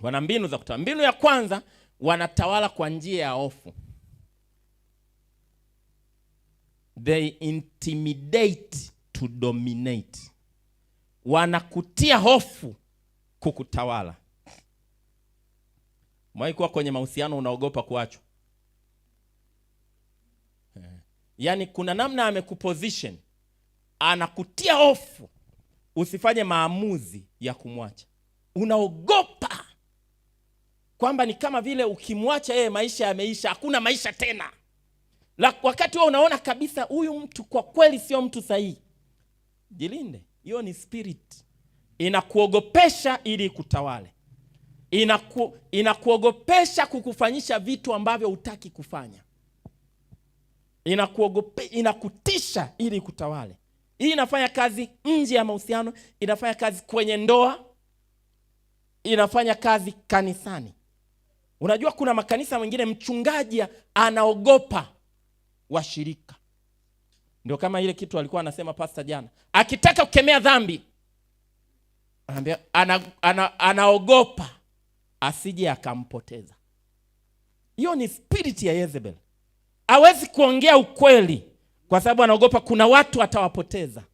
Wana mbinu za kutawala. Mbinu ya kwanza, wanatawala kwa njia ya hofu. They intimidate to dominate. Wanakutia hofu kukutawala. Mwahi kuwa kwenye mahusiano unaogopa kuachwa? Yaani kuna namna amekuposition, anakutia hofu usifanye maamuzi ya kumwacha. Unaogopa kwamba ni kama vile ukimwacha yeye maisha yameisha, hakuna maisha tena. Wakati wewe unaona kabisa huyu mtu kwa kweli sio mtu sahihi. Jilinde. Hiyo ni spirit. Inakuogopesha ili kutawale. Inakuogopesha kukufanyisha vitu ambavyo hutaki kufanya. Inakutisha ili kutawale. Hii inafanya kazi nje ya mahusiano, inafanya kazi kwenye ndoa, inafanya kazi kanisani. Unajua kuna makanisa mengine mchungaji anaogopa washirika. Ndio kama ile kitu alikuwa anasema pastor jana. Akitaka kukemea dhambi, anambia anaogopa asije akampoteza. Hiyo ni spirit ya Jezebel. Hawezi kuongea ukweli kwa sababu anaogopa kuna watu atawapoteza.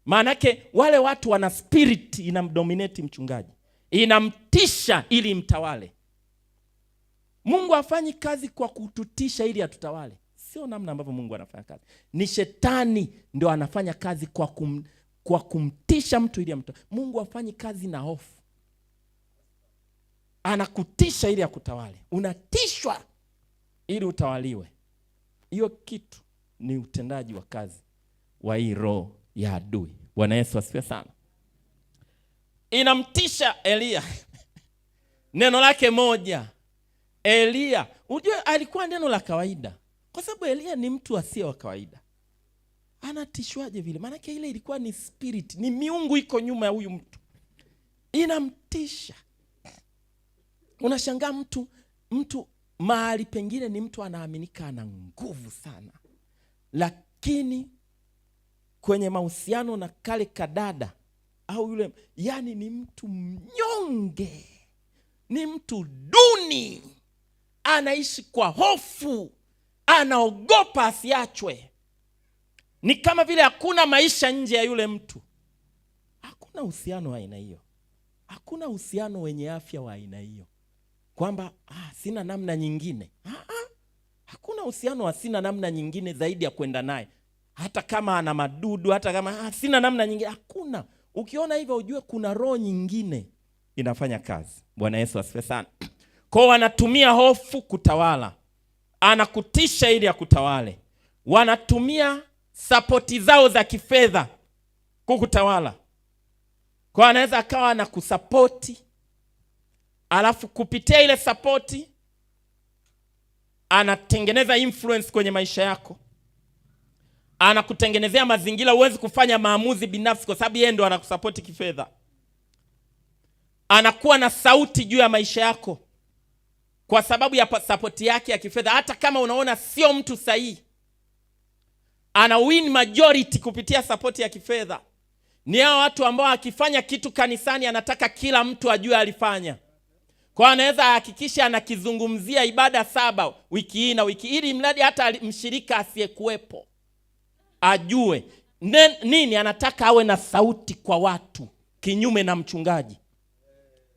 Maana yake wale watu wana spirit inamdominate mchungaji. Inamtisha ili mtawale. Mungu hafanyi kazi kwa kututisha ili atutawale. Sio namna ambavyo Mungu anafanya kazi. Ni shetani ndio anafanya kazi kwa kumtisha mtu ili amtawale. Mungu hafanyi kazi na hofu. Anakutisha ili akutawale. Unatishwa ili utawaliwe. Hiyo kitu ni utendaji wa kazi wa hii roho ya adui. Bwana Yesu asifiwe sana. Inamtisha Elia. Neno lake moja. Elia, unajua alikuwa neno la kawaida. Kwa sababu Elia ni mtu asiye wa kawaida. Anatishwaje vile? Maana ile ilikuwa ni spirit, ni miungu iko nyuma ya huyu mtu. Inamtisha. Unashangaa mtu mahali pengine ni mtu anaaminika ana nguvu sana. Lakini kwenye mahusiano na kale kadada au yule, yani ni mtu mnyonge. Ni mtu duni. Anaishi kwa hofu. Anaogopa asiachwe. Ni kama vile hakuna maisha nje ya yule mtu. Hakuna uhusiano wa aina hiyo. Hakuna uhusiano wenye afya wa aina hiyo. Kwamba sina namna nyingine. Hakuna uhusiano wa sina namna nyingine zaidi ya kwenda naye. Hata kama ana madudu, hata kama sina namna nyingine. Hakuna. Ukiona hivyo ujue kuna roho nyingine inafanya kazi. Bwana Yesu asifiwe sana. Kwa wanatumia hofu kutawala. Anakutisha ili akutawale. Wanatumia sapoti zao za kifedha kukutawala. Kwa anaweza akawa na kusapoti, alafu kupitia ile sapoti anatengeneza influence kwenye maisha yako. Anakutengenezea mazingira uwezi kufanya maamuzi binafsi kwa sababu yeye ndo anakusapoti kifedha. Anakuwa na sauti juu ya maisha yako kwa sababu ya sapoti yake ya kifedha. Hata kama unaona sio mtu sahihi, ana win majority kupitia sapoti ya kifedha. Ni hao watu ambao akifanya kitu kanisani anataka kila mtu ajue alifanya. Kwa anaweza hakikisha anakizungumzia ibada 7 wiki hii na wiki ili mradi hata mshirika asiyekuepo ajue. Nini anataka awe na sauti kwa watu kinyume na mchungaji.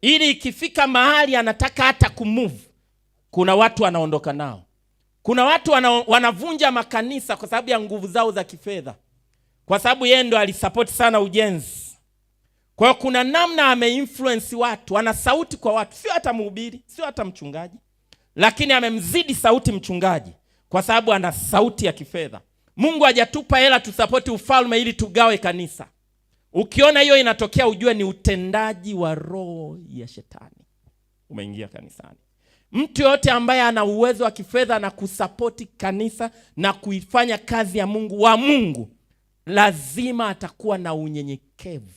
Ili ikifika mahali anataka hata kumove, kuna watu wanaondoka nao. Kuna watu wanavunja makanisa kwa sababu ya nguvu zao za kifedha. Kwa sababu yeye ndo alisupport sana ujenzi. Kwa hiyo kuna namna ameinfluence watu, ana sauti kwa watu, sio hata mhubiri, sio hata mchungaji, lakini amemzidi sauti mchungaji kwa sababu ana sauti ya kifedha. Mungu hajatupa hela tusapoti ufalme ili tugawe kanisa. Ukiona hiyo inatokea ujue ni utendaji wa roho ya shetani umeingia kanisani. Mtu yote ambaye ana uwezo wa kifedha na kusapoti kanisa na kuifanya kazi ya Mungu wa Mungu, lazima atakuwa na unyenyekevu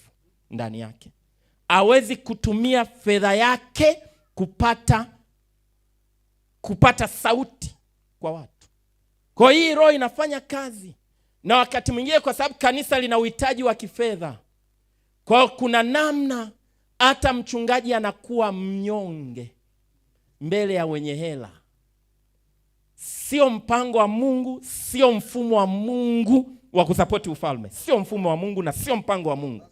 ndani yake. Hawezi kutumia fedha yake kupata sauti kwa watu. Kwa hiyo roho inafanya kazi. Na wakati mwingine kwa sababu kanisa lina uhitaji wa kifedha, kwa hiyo kuna namna hata mchungaji anakuwa mnyonge mbele ya wenye hela. Sio mpango wa Mungu, sio mfumo wa Mungu wa kusapoti ufalme. Sio mfumo wa Mungu na sio mpango wa Mungu.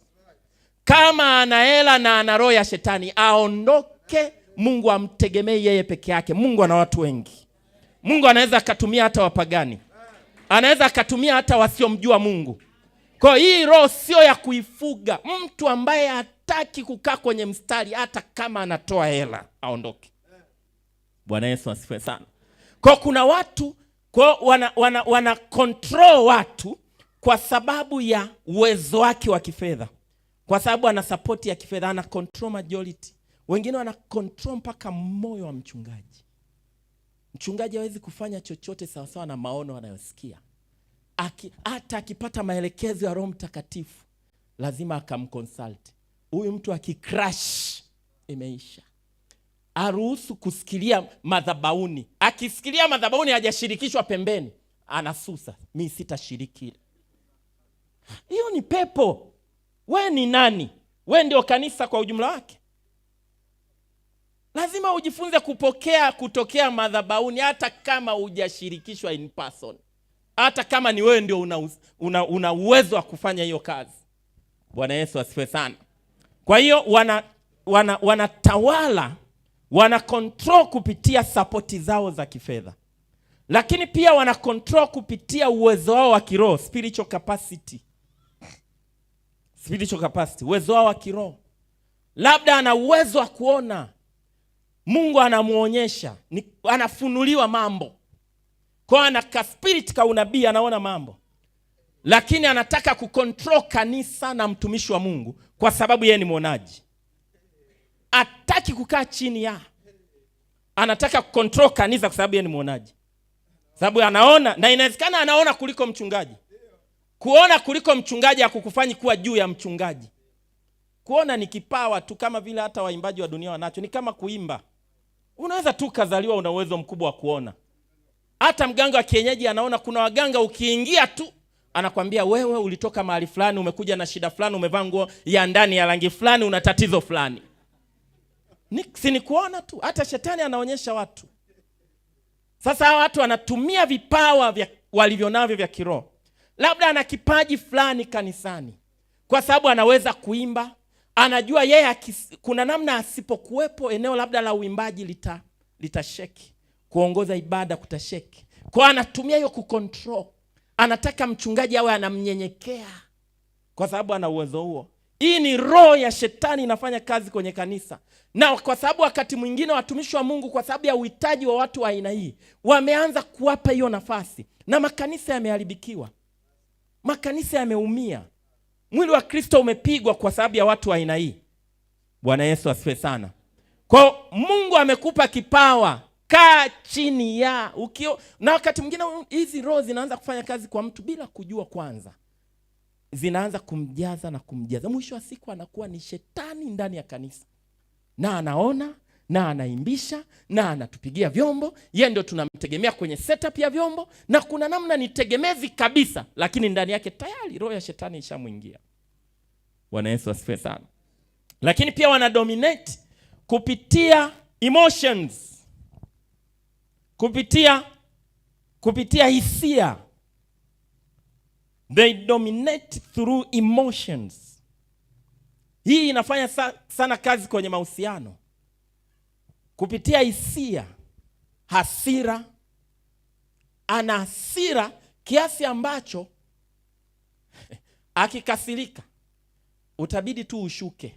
Kama ana hela na ana roho ya shetani, aondoke. Mungu amtegemee yeye peke yake. Mungu ana watu wengi. Mungu anaweza akatumia hata wapagani. Anaweza akatumia hata wasiomjua Mungu. Kwa hii roho sio ya kuifuga. Mtu ambaye hataki kukaa kwenye mstari hata kama anatoa hela, aondoke. Bwana Yesu asifiwe sana. Kwa kuna watu wana control watu kwa sababu ya uwezo wake wa kifedha. Kwa sababu ana support ya kifedha, ana control majority. Wengine wana control mpaka moyo wa mchungaji. Mchungaji hawezi kufanya chochote sawa sawa na maono anayosikia. Hata akipata maelekezo ya Roho Mtakatifu lazima akamconsult. Huyu mtu akicrash imeisha. Aruhusu kusikilia madhabahuni. Akisikilia madhabahuni hajashirikishwa pembeni, anasusa. Mimi sitashiriki. Hiyo ni pepo. Wewe ni nani? Wewe ndio kanisa kwa ujumla wake. Lazima ujifunze kupokea kutokea madhabahuni hata kama hujashirikishwa in person. Hata kama ni wewe ndio una uwezo wa kufanya hiyo kazi. Bwana Yesu asifiwe sana. Kwa hiyo wanatawala, wana control kupitia sapoti zao za kifedha. Lakini pia wana control kupitia uwezo wao wa kiroho, spiritual capacity. Spiritual capacity, uwezo wao wa kiroho. Labda ana uwezo wa kuona. Mungu anamuonyesha, anafunuliwa mambo. Kwa ana ka spirit ka unabii, anaona mambo, lakini anataka kucontrol kanisa na mtumishi wa Mungu kwa sababu yeye ni mwonaji. Hataki kukaa chini ya, anataka kucontrol kanisa kwa sababu yeye ni mwonaji. Sababu anaona, na inawezekana anaona kuliko mchungaji. Kuona kuliko mchungaji hakukufanyi kuwa juu ya mchungaji. Kuona ni kipawa tu, kama vile hata waimbaji wa dunia wanacho. Ni kama kuimba. Unaweza tu kazaliwa una uwezo mkubwa wa kuona. Hata mganga wa kienyeji anaona. Kuna waganga ukiingia tu anakwambia wewe ulitoka mahali fulani, umekuja na shida fulani, umevaa nguo ya ndani ya rangi fulani, una tatizo fulani. Si kuona tu. Hata shetani anaonyesha watu. Sasa watu wanatumia vipawa walivyonavyo vya kiroho. Labda ana kipaji fulani kanisani, kwa sababu anaweza kuimba. Anajua yeye kuna namna asipokuwepo eneo labda la uimbaji litasheki, kuongoza ibada kutasheki. Kwa anatumia hiyo kucontrol. Anataka mchungaji awe anamnyenyekea kwa sababu ana uwezo huo. Hii ni roho ya shetani inafanya kazi kwenye kanisa. Na kwa sababu wakati mwingine watumishi wa Mungu, kwa sababu ya uhitaji wa watu wa aina hii, wameanza kuwapa hiyo nafasi, na makanisa yameharibikiwa. Makanisa yameumia. Mwili wa Kristo umepigwa kwa sababu ya watu wa aina hii. Bwana Yesu asifiwe sana. Kwa Mungu amekupa kipawa, kaa chini ya na wakati mwingine hizi roho zinaanza kufanya kazi kwa mtu bila kujua kwanza. Zinaanza kumjaza na kumjaza. Mwisho wa siku anakuwa ni shetani ndani ya kanisa. Na anaona, na anaimbisha, na anatupigia vyombo. Yeye ndio tunamtegemea kwenye setup ya vyombo, na kuna namna ni tegemezi kabisa, lakini ndani yake tayari roho ya shetani ishamuingia. Bwana Yesu asifiwe sana. Lakini pia wana dominate kupitia emotions. Kupitia hisia. They dominate through emotions. Hii inafanya sana kazi kwenye mahusiano. Kupitia hisia, hasira. Ana hasira kiasi ambacho akikasirika utabidi tu ushuke.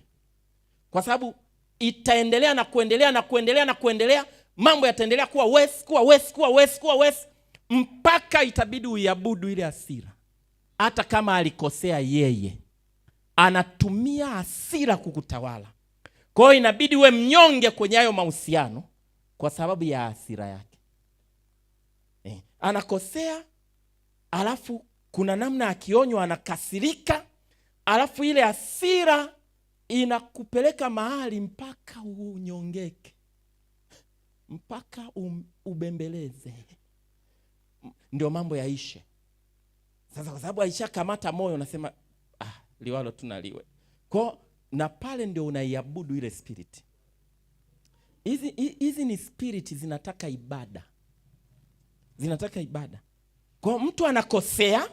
Kwa sababu itaendelea na kuendelea na kuendelea na kuendelea, mambo yataendelea kuwa worse mpaka itabidi uiabudu ile hasira. Hata kama alikosea yeye, anatumia hasira kukutawala. Kwa hiyo inabidi uwe mnyonge kwenye hayo mahusiano kwa sababu ya hasira yake. Anakosea, alafu kuna namna akionywa anakasirika, alafu ile hasira inakupeleka mahali mpaka unyongeke, mpaka ubembeleze, ndio mambo yaishe. Sasa kwa sababu aisha kamata moyo, unasema liwalo tunaliwe. Kwa na pale ndio unaiabudu ile spirit. Hizi ni spirit zinataka ibada. Zinataka ibada. Kwa mtu anakosea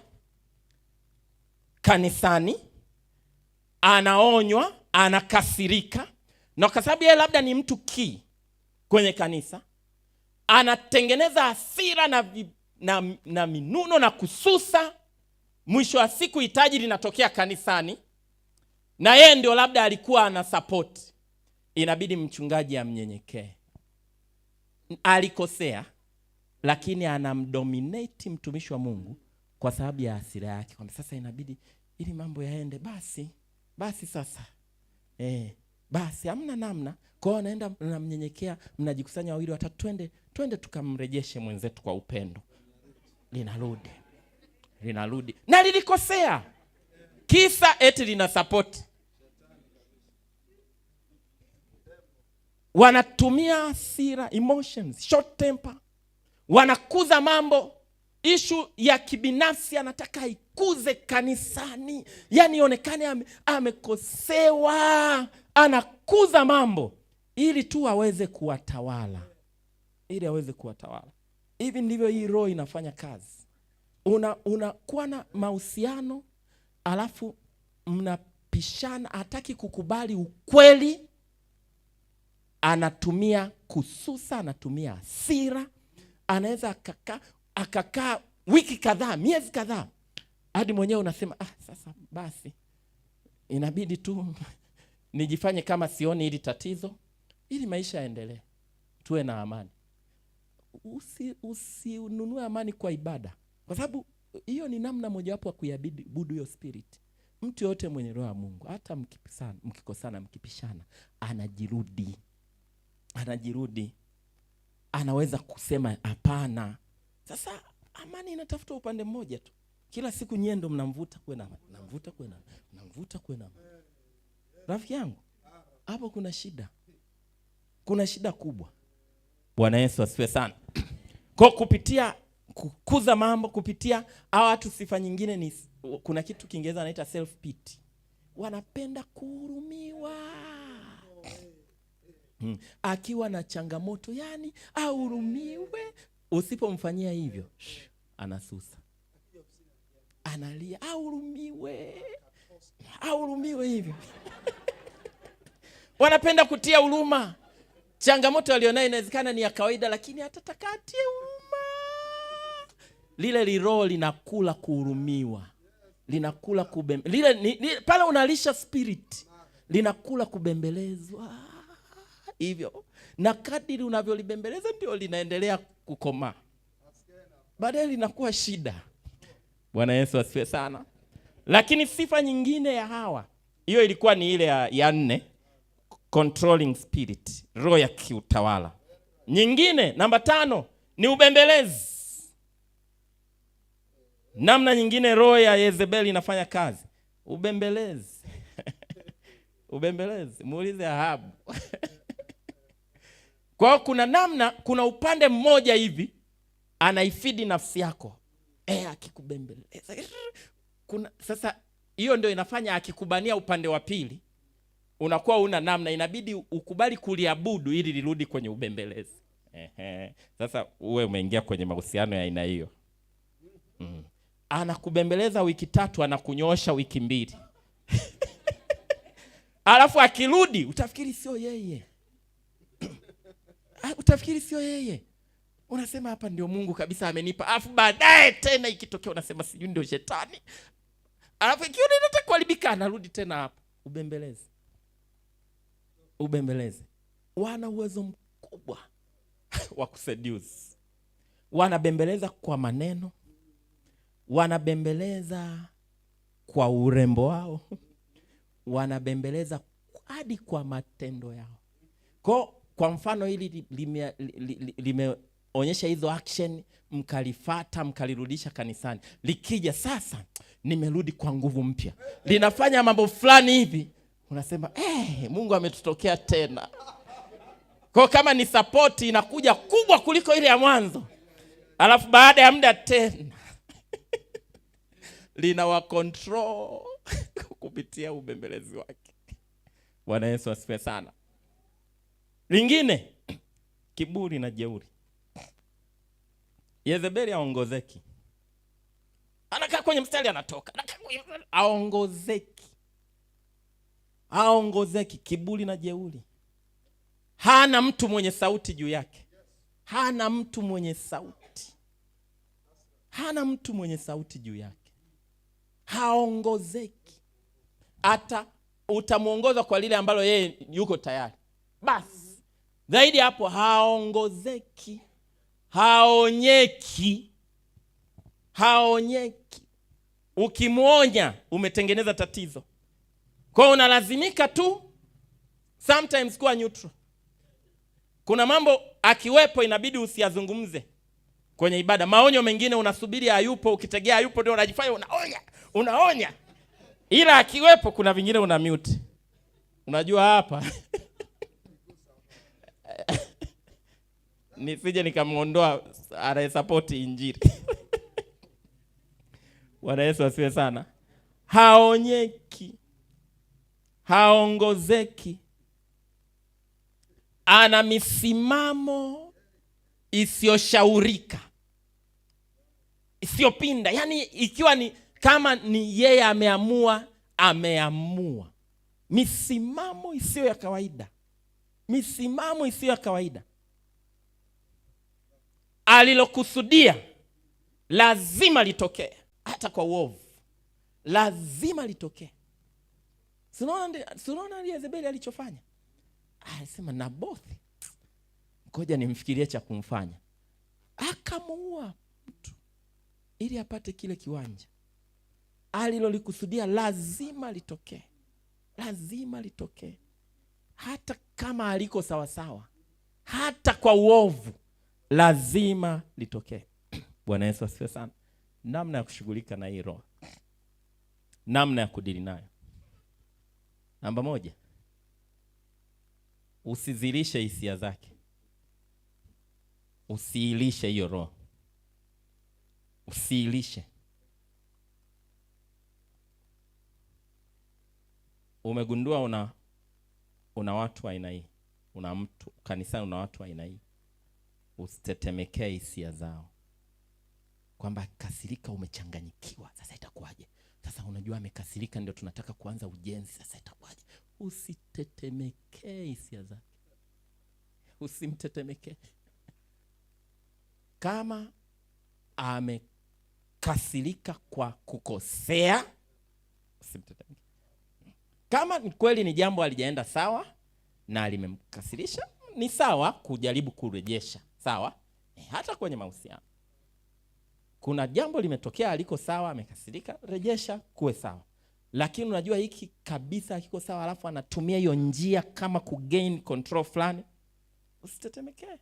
kanisani, anaonywa, anakasirika, na kwa sababu yeye labda ni mtu kwenye kanisa, anatengeneza hasira na minuno na kususa. Mwisho wa siku hitaji linatokea kanisani, na yeye ndio labda alikuwa ana support. Inabidi mchungaji amnyenyekee. Alikosea, lakini anamdominate mtumishi wa Mungu kwa sababu ya hasira yake. Kwa sasa inabidi ili mambo yaende basi sasa. Basi hamna namna. Kwa hiyo anaenda, mnamnyenyekea, mnajikusanya wawili watatu, twende tukamrejeshe mwenzetu kwa upendo. Linarudi. Na lilikosea. Kisa eti lina support. Wanatumia hasira, emotions, short temper. Wanakuza mambo. Issue ya kibinafsi anataka ikuze kanisani. Yaani ionekane amekosewa. Anakuza mambo ili tu aweze kuwatawala. Hivi ndivyo hii roho inafanya kazi. Unakuwa na mahusiano, alafu mnapishana, hataki kukubali ukweli. Anatumia kususa, anatumia hasira. Anaweza akakaa wiki kadhaa, miezi kadhaa, hadi mwenyewe unasema sasa basi inabidi tu nijifanye kama sioni hili tatizo ili maisha yaendelee, tuwe na amani. usinunue amani kwa ibada, kwa sababu hiyo ni namna mojawapo ya kuiabudu hiyo spirit. Mtu yote mwenye roho ya Mungu, hata mkikosana, mkipishana, anajirudi, anaweza kusema hapana. Sasa amani inatafuta upande mmoja tu. Kila siku nyendo mnamvuta kwenda, mnamvuta kwenda. Rafiki yangu, hapo kuna shida kubwa. Bwana Yesu asifiwe sana. Kwa kupitia kukuza mambo, kupitia hawa watu, sifa nyingine ni kuna kitu Kiingereza anaita self pity. Wanapenda kuhurumiwa. Akiwa na changamoto, yani ahurumiwe. Usipomfanyia hivyo, anasusa, analia, ahurumiwe hivyo. Wanapenda kutia huruma. Changamoto alionayo inawezekana ni ya kawaida, lakini atataka atie huruma. Lile liroho linakula kuhurumiwa, linakula pale unalisha spirit, linakula kubembelezwa hivyo, na kadiri unavyolibembeleza ndio linaendelea kukomaa, baadaye linakuwa shida. Bwana Yesu asifiwe sana. Lakini sifa nyingine ya hawa, hiyo ilikuwa ni ile ya 4, controlling spirit, roho ya kiutawala. Nyingine namba 5 ni ubembelezi. Namna nyingine roho ya Yezebeli inafanya kazi, ubembelezi. Ubembelezi, muulize Ahabu. Kwa kuna upande mmoja hivi anaifidi nafsi yako, akikubembeleza. Sasa hiyo ndio inafanya akikubania upande wa pili, unakuwa una namna, inabidi ukubali kuliabudu ili lirudi kwenye ubembelezi. Sasa uwe umeingia kwenye mahusiano ya aina hiyo. Anakubembeleza wiki 3, anakunyoosha wiki 2. Alafu akirudi utafikiri sio yeye. Unasema hapa ndio Mungu kabisa amenipa. Alafu baadaye tena ikitokea unasema sijui ndio shetani. Alafu ikiona inataka kuharibika, anarudi tena hapa. Ubembeleze. Wana uwezo mkubwa wa kuseduce. Wanabembeleza kwa maneno, wanabembeleza kwa urembo wao, wanabembeleza hadi kwa matendo yao. Kwa mfano hili limeonyesha hizo action, mkalifata, mkalirudisha kanisani. Likija sasa, nimerudi kwa nguvu mpya, linafanya mambo fulani hivi, unasema Mungu ametutokea tena. Kama ni support inakuja kubwa kuliko ile ya mwanzo, alafu baada ya muda tena linawa control kupitia ubembelezi wake. Bwana Yesu asifiwe sana. Lingine, kiburi na jeuri. Yezebeli haongozeki. Anakaa kwenye mstari, anatoka. Haongozeki. Kiburi na jeuri. Hana mtu mwenye sauti juu yake. Hana mtu mwenye sauti juu yake. Haongozeki. Hata utamuongoza kwa lile ambalo yeye yuko tayari. Basi. Zaidi hapo haongozeki. Haonyeki. Ukimuonya umetengeneza tatizo. Kwa unalazimika tu sometimes kuwa neutral. Kuna mambo akiwepo inabidi usiyazungumze kwenye ibada. Maonyo mengine unasubiri hayupo, ukitegea hayupo ndio unajifanya unaonya. Ila akiwepo kuna vingine una mute. Unajua hapa nisije nikamuondoa anayesupport injili. Bwana Yesu asifiwe sana. Haonyeki. Haongozeki. Ana misimamo isiyoshaurika, isiyopinda. Yani ikiwa ni kama ni yeye ameamua. Misimamo isiyo ya kawaida. Alilokusudia lazima litokee, hata kwa uovu lazima litokee. Unaona Yezebeli alichofanya? Alisema Nabothi, ngoja nimfikirie cha kumfanya. akamuua mtu ili apate kile kiwanja. Alilolikusudia lazima litokee, lazima litokee, hata kama aliko sawasawa, hata kwa uovu lazima litokee. Bwana Yesu asifiwe sana. Namna ya kushughulika na hii roho, namna ya kudili nayo. Namba 1, usizilishe hisia zake. Usiilishe hiyo roho, usiilishe. Umegundua una watu wa aina hii, una mtu kanisani, una watu wa aina hii, usitetemekee hisia zao, kwamba kasirika, umechanganyikiwa, sasa itakuwaje? Sasa unajua amekasirika, ndio tunataka kuanza ujenzi, sasa itakuwaje? Usitetemekee hisia zake, usimtetemekee. Kama amekasirika kwa kukosea, usimtetemekee. Kama kweli ni jambo alijaenda sawa na limemkasirisha, ni sawa kujaribu kurejesha, sawa. Hata kwenye mahusiano kuna jambo limetokea, aliko sawa, amekasirika, rejesha kuwe sawa. Lakini unajua hiki kabisa hakiko sawa, alafu anatumia hiyo njia kama kugain control fulani, usitetemekee.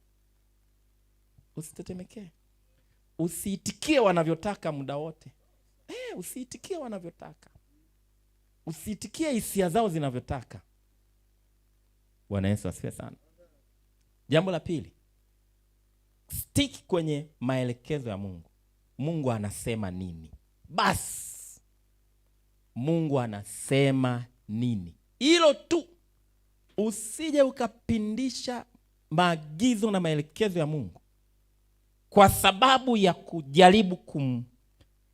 Usitetemekee. Usiitikie wanavyotaka muda wote. Usiitikie wanavyotaka. Usiitikie hisia zao zinavyotaka. Bwana Yesu asifiwe sana. Jambo la pili, stick kwenye maelekezo ya Mungu. Mungu anasema nini? Bas, Mungu anasema nini? Hilo tu. Usije ukapindisha maagizo na maelekezo ya Mungu kwa sababu ya kujaribu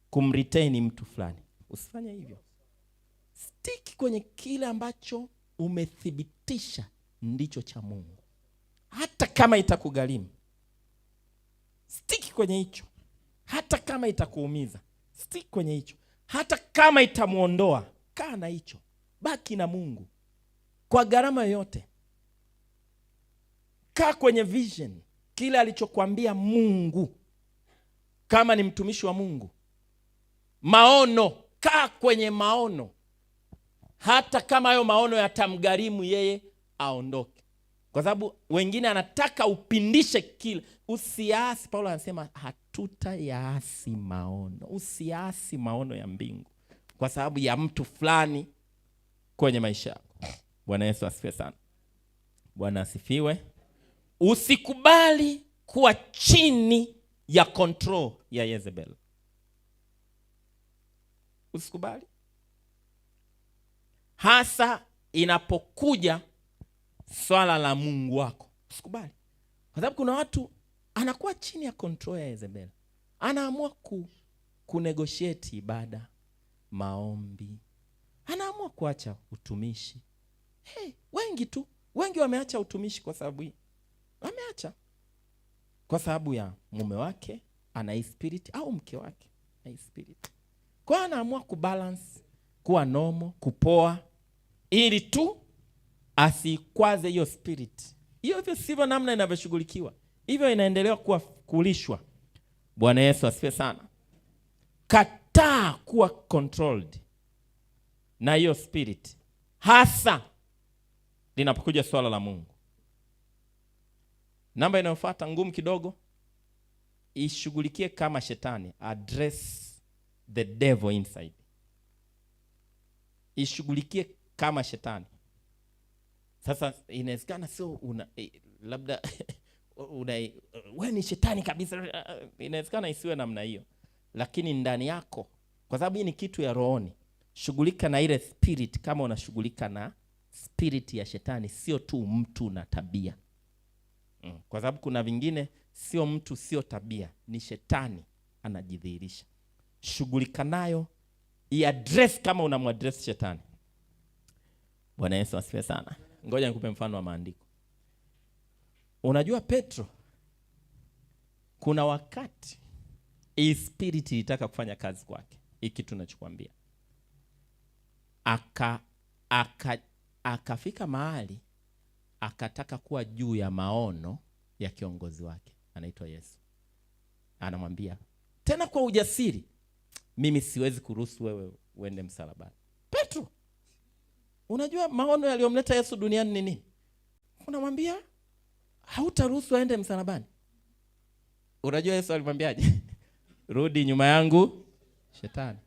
kumretain mtu fulani. Usifanye hivyo. Stick kwenye kile ambacho umethibitisha ndicho cha Mungu, hata kama itakugharimu. Stick kwenye hicho, hata kama itakuumiza. Stick kwenye hicho, hata kama itamuondoa. Kaa na hicho, baki na Mungu kwa gharama yoyote. Kaa kwenye vision, kile alichokuambia Mungu. Kama ni mtumishi wa Mungu, maono, kaa kwenye maono, hata kama hayo maono yatamgharimu yeye aondoke. Kwa sababu wengine anataka upindishe kile. Usiasi. Paulo anasema hatutayaasi maono. Usiasi maono ya mbingu kwa sababu ya mtu fulani kwenye maisha yako. Bwana Yesu asifiwe sana. Bwana asifiwe. Usikubali kuwa chini ya control ya Jezebel. Usikubali. Hasa inapokuja swala la Mungu wako. Usikubali. Kwa sababu kuna watu anakuwa chini ya control ya Jezebel. Anaamua kunegotiate ibada, maombi. Anaamua kuacha utumishi. Wengi wameacha utumishi kwa sababu hii. Wameacha kwa sababu ya mume wake ana hii spirit, au mke wake ana hii spirit. Kwa anaamua kubalance, kuwa normal, kupoa, ili tu asikwaze hiyo spirit. Hivyo sivyo namna inavyoshughulikiwa. Hivyo inaendelea kulishwa. Bwana Yesu asifiwe sana. Kataa kuwa controlled na hiyo spirit, hasa linapokuja swala la Mungu. Namba inayofuata ngumu kidogo, ishughulikie kama shetani. Address the devil inside. Ishughulikie kama shetani. Sasa inawezekana sio labda wewe ni shetani kabisa. Inawezekana isiwe namna hiyo, lakini ndani yako, kwa sababu hii ni kitu ya rohoni, shughulika na ile spirit kama unashughulika na spirit ya shetani, sio tu mtu na tabia. Kwa sababu kuna vingine sio mtu, sio tabia, ni shetani anajidhihirisha. Shughulika nayo, iaddress kama unamuaddress shetani. Bwana Yesu asifiwe sana. Ngoja nikupe mfano wa maandiko. Unajua Petro, kuna wakati hii spirit ilitaka kufanya kazi kwake. Hiki tunachokuambia. Akafika mahali akataka kuwa juu ya maono ya kiongozi wake, anaitwa Yesu. anamwambia tena kwa ujasiri, mimi siwezi kuruhusu wewe uende msalabani. Petro, unajua maono yaliyomleta Yesu duniani ni nini? Unamwambia hautaruhusu aende msalabani. Unajua Yesu alimwambiaje? Rudi nyuma yangu Shetani.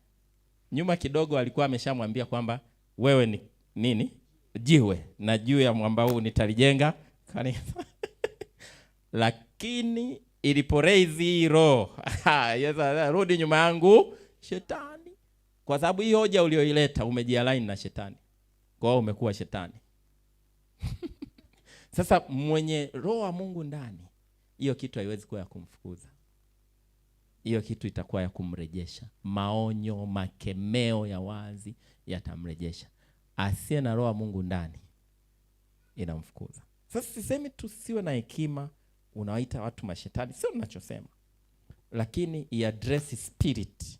Nyuma kidogo alikuwa ameshamwambia kwamba wewe ni nini? Jiwe, na juu ya mwamba huu nitalijenga kanisa. Lakini iliporeizi roho, Yesu, rudi nyuma yangu Shetani. Kwa sababu hii hoja ulioileta umejialign na Shetani. Kwa hiyo umekuwa shetani. Sasa mwenye roho wa Mungu ndani, hiyo kitu haiwezi kuwa ya kumfukuza. Hiyo kitu itakuwa ya kumrejesha. Maonyo, makemeo ya wazi yatamrejesha. Asiye na roho wa Mungu ndani inamfukuza. Sasa sisemi tusiwe na hekima, unawaita watu mashetani, sio ninachosema. Lakini iaddress spirit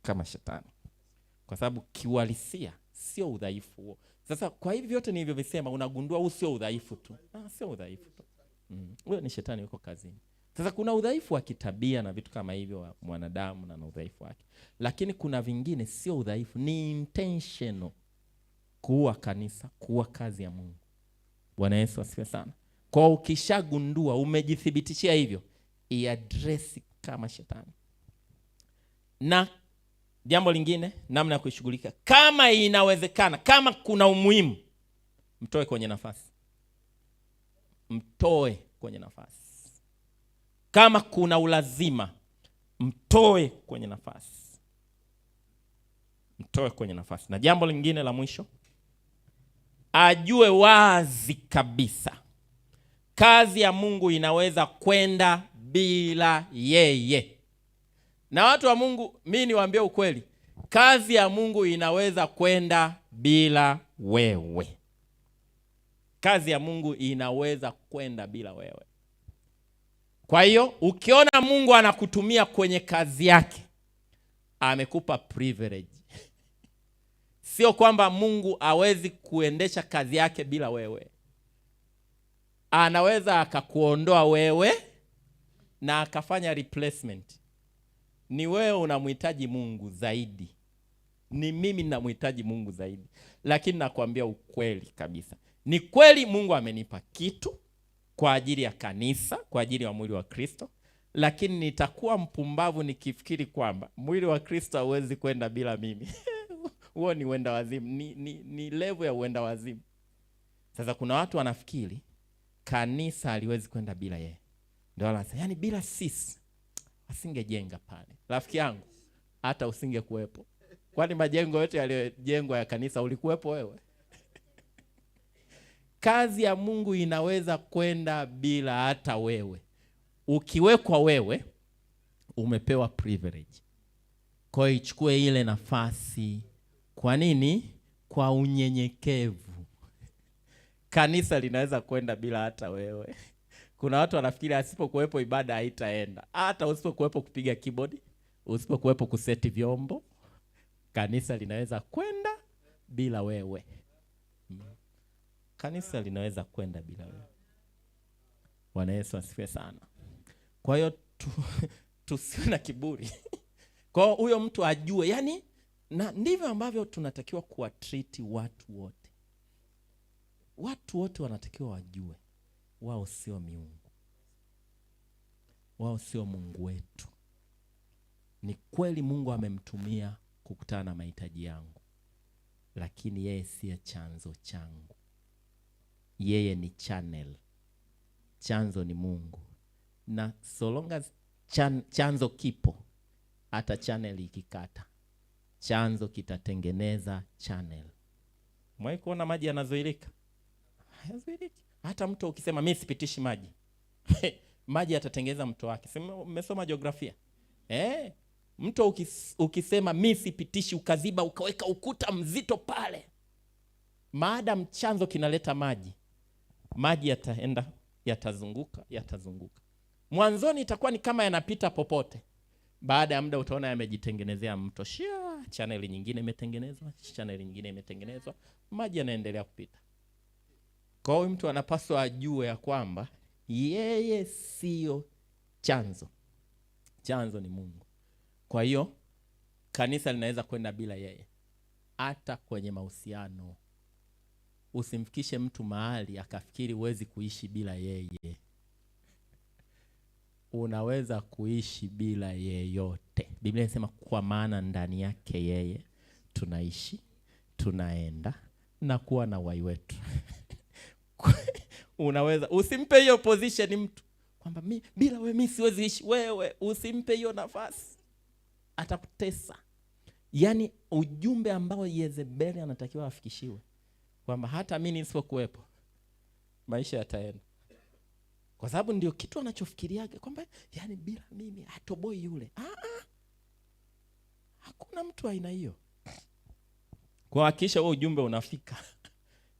kama shetani. Kwa sababu kiuhalisia sio udhaifu huo. Sasa kwa hivi vyote nilivyovisema unagundua huu sio udhaifu tu. Sio udhaifu tu. Huyo ni shetani yuko kazini. Sasa kuna udhaifu wa kitabia na vitu kama hivyo wa mwanadamu na udhaifu wake. Lakini kuna vingine sio udhaifu, ni intentional. Kuua kanisa, kuua kazi ya Mungu. Bwana Yesu asifiwe sana. Kwa ukishagundua, umejithibitishia hivyo, iaddress kama shetani. Na jambo lingine, namna ya kuishughulika, kama inawezekana, kama kuna umuhimu, mtoe kwenye nafasi. Mtoe kwenye nafasi. Kama kuna ulazima, mtoe kwenye nafasi. Mtoe kwenye nafasi. Na jambo lingine la mwisho, ajue wazi kabisa kazi ya Mungu inaweza kwenda bila yeye. Na watu wa Mungu, mimi niwaambie ukweli, kazi ya Mungu inaweza kwenda bila wewe. Kazi ya Mungu inaweza kwenda bila wewe. Kwa hiyo ukiona Mungu anakutumia kwenye kazi yake, amekupa privilege. Sio kwamba Mungu hawezi kuendesha kazi yake bila wewe. Anaweza akakuondoa wewe na akafanya replacement. Ni wewe unamhitaji Mungu zaidi, ni mimi ninamhitaji Mungu zaidi. Lakini nakwambia ukweli kabisa, ni kweli Mungu amenipa kitu kwa ajili ya kanisa, kwa ajili ya mwili wa Kristo. Lakini nitakuwa mpumbavu nikifikiri kwamba mwili wa Kristo hauwezi kwenda bila mimi. Huo ni uenda wazimu, ni level ya uenda wazimu. Sasa kuna watu wanafikiri kanisa haliwezi kwenda bila yeye. Ndio wanasema, yani bila sisi asingejenga pale. Rafiki yangu, hata usinge kuwepo. Kwani majengo yote yaliyojengwa ya kanisa ulikuwepo wewe? Kazi ya Mungu inaweza kwenda bila hata wewe. Ukiwekwa wewe, umepewa privilege. Kwa hiyo ichukue ile nafasi. Kwa nini? Kwa unyenyekevu. Kanisa linaweza kwenda bila hata wewe. Kuna watu wanafikiri asipokuwepo ibada haitaenda. Hata usipokuwepo kupiga keyboard, usipokuwepo kuseti vyombo, kanisa linaweza kwenda bila wewe. Kanisa linaweza kwenda bila wewe. Bwana Yesu asifiwe sana. Kwa hiyo tusiwe na kiburi. Kwa hiyo huyo mtu ajue, yani, na ndivyo ambavyo tunatakiwa kuwatreat watu wote. Watu wote wanatakiwa wajue wao sio miungu. Wao sio Mungu wetu. Ni kweli Mungu amemtumia kukutana na mahitaji yangu, lakini yeye siye chanzo changu. Yeye ni channel. Chanzo ni Mungu. Na so long as chanzo kipo, hata channel ikikata, chanzo kitatengeneza channel. Mwahi kuona maji yanazoilika? Hayazuiliki. Hata mto ukisema mimi sipitishi maji, maji yatatengeneza mto wake. Sema umesoma jiografia. Mto ukisema mimi sipitishi, ukaziba ukaweka ukuta mzito pale, maadamu chanzo kinaleta maji, maji yataenda, yatazunguka. Mwanzoni itakuwa ni kama yanapita popote. Baada ya muda utaona yamejitengenezea mto. Channel nyingine imetengenezwa, channel nyingine imetengenezwa, maji yanaendelea kupita. Kwa hiyo mtu anapaswa ajue ya kwamba yeye sio chanzo. chanzo ni Mungu. Kwa hiyo kanisa linaweza kwenda bila yeye. Hata kwenye mahusiano, usimfikishe mtu mahali akafikiri huwezi kuishi bila yeye. Unaweza kuishi bila yeyote. Biblia inasema kwa maana ndani yake yeye tunaishi, tunaenda na kuwa na uhai wetu. Unaweza usimpe hiyo position mtu kwamba bila wewe mimi siwezi ishi. Wewe usimpe hiyo nafasi, atakutesa. Yaani ujumbe ambao Yezebeli anatakiwa afikishiwe kwamba hata mimi nisipokuwepo maisha yataenda. Kwa sababu ndio kitu anachofikiriaga kwamba yani bila mimi hatoboi yule. Hakuna mtu aina hiyo. Kwa hakikisha huo ujumbe unafika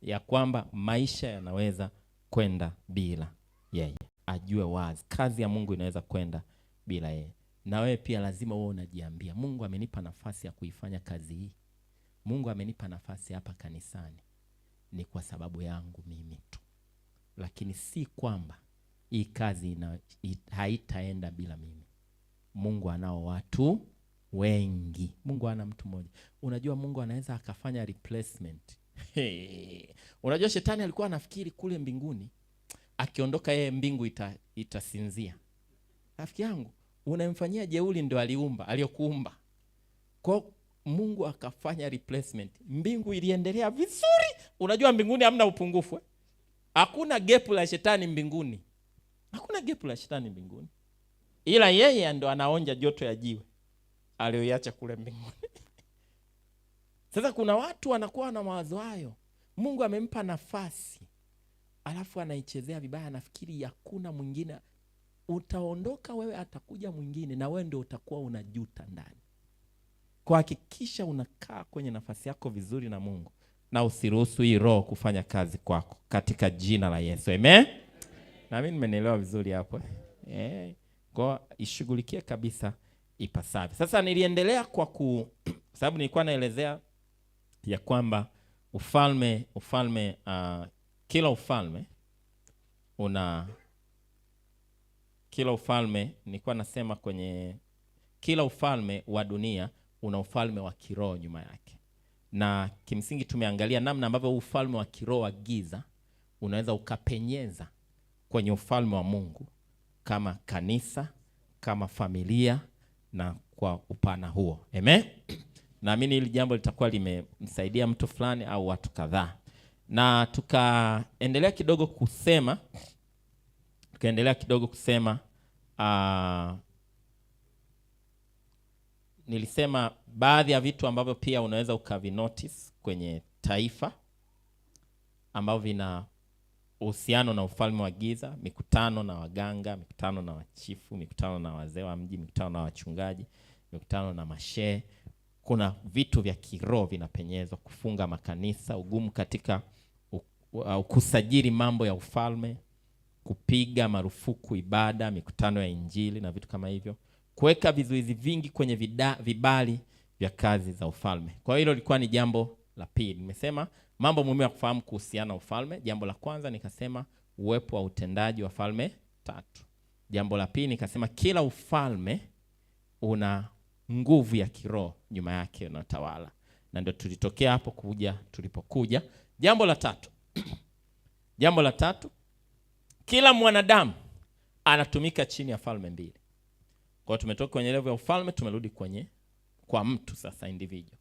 ya kwamba maisha yanaweza kwenda bila yeye. Ajue wazi kazi ya Mungu inaweza kwenda bila yeye. Na wewe pia lazima uwe unajiambia, Mungu amenipa nafasi ya kuifanya kazi hii. Mungu amenipa nafasi hapa kanisani ni kwa sababu yangu mimi tu. Lakini si kwamba hii kazi haitaenda bila mimi. Mungu anao watu wengi. Mungu ana mtu mmoja. Unajua Mungu anaweza akafanya replacement. Unajua shetani alikuwa anafikiri kule mbinguni akiondoka yeye mbingu itasinzia. Rafiki yangu, unamfanyia jeuli ndio aliyokuumba. Kwa Mungu akafanya replacement. Mbingu iliendelea vizuri. Unajua mbinguni hamna upungufu. Hakuna gap la shetani mbinguni. Hakuna gap la shetani mbinguni. Ila yeye ndo anaonja joto ya jiwe aliyoiacha kule mbinguni. Sasa kuna watu wanakuwa na mawazo hayo. Mungu amempa nafasi, alafu anaichezea vibaya, nafikiri hakuna mwingine. Utaondoka wewe, atakuja mwingine na wewe ndio utakuwa unajuta ndani. Kwa hakikisha unakaa kwenye nafasi yako vizuri na Mungu, na usiruhusu hii roho kufanya kazi kwako katika jina la Yesu. Amen. Na mimi nimenielewa vizuri hapo. Kwa ishughulikie kabisa ipasavyo. Sasa niliendelea kwa sababu nilikuwa naelezea ya kwamba kila ufalme nilikuwa nasema kwenye kila ufalme wa dunia una ufalme wa kiroho nyuma yake. Na kimsingi tumeangalia namna ambavyo ufalme wa kiroho wa giza unaweza ukapenyeza kwenye ufalme wa Mungu kama kanisa, kama familia na kwa upana huo. Amen. Naamini hili jambo litakuwa limemsaidia mtu fulani au watu kadhaa. Na tukaendelea kidogo kusema nilisema baadhi ya vitu ambavyo pia unaweza ukavinotice kwenye taifa ambavyo vina uhusiano na ufalme wa giza: mikutano na waganga, mikutano na wachifu, mikutano na wazee wa mji, mikutano na wachungaji, mikutano na mashehe. Kuna vitu vya kiroho vinapenyezwa: kufunga makanisa, ugumu katika kusajili mambo ya ufalme, kupiga marufuku ibada, mikutano ya injili na vitu kama hivyo, kuweka vizuizi vingi kwenye vibali vya kazi za ufalme. Kwa hiyo hilo lilikuwa ni jambo la pili. Nimesema mambo muhimu ya kufahamu kuhusiana na ufalme. Jambo la kwanza nikasema uwepo wa utendaji wa falme tatu. Jambo la pili nikasema kila ufalme una nguvu ya kiroho nyuma yake unatawala. Na ndio tulitokea hapo tulipokuja. Jambo la tatu, kila mwanadamu anatumika chini ya falme mbili. Kwa hiyo tumetoka kwenye level ya ufalme, tumerudi kwa mtu sasa, individual.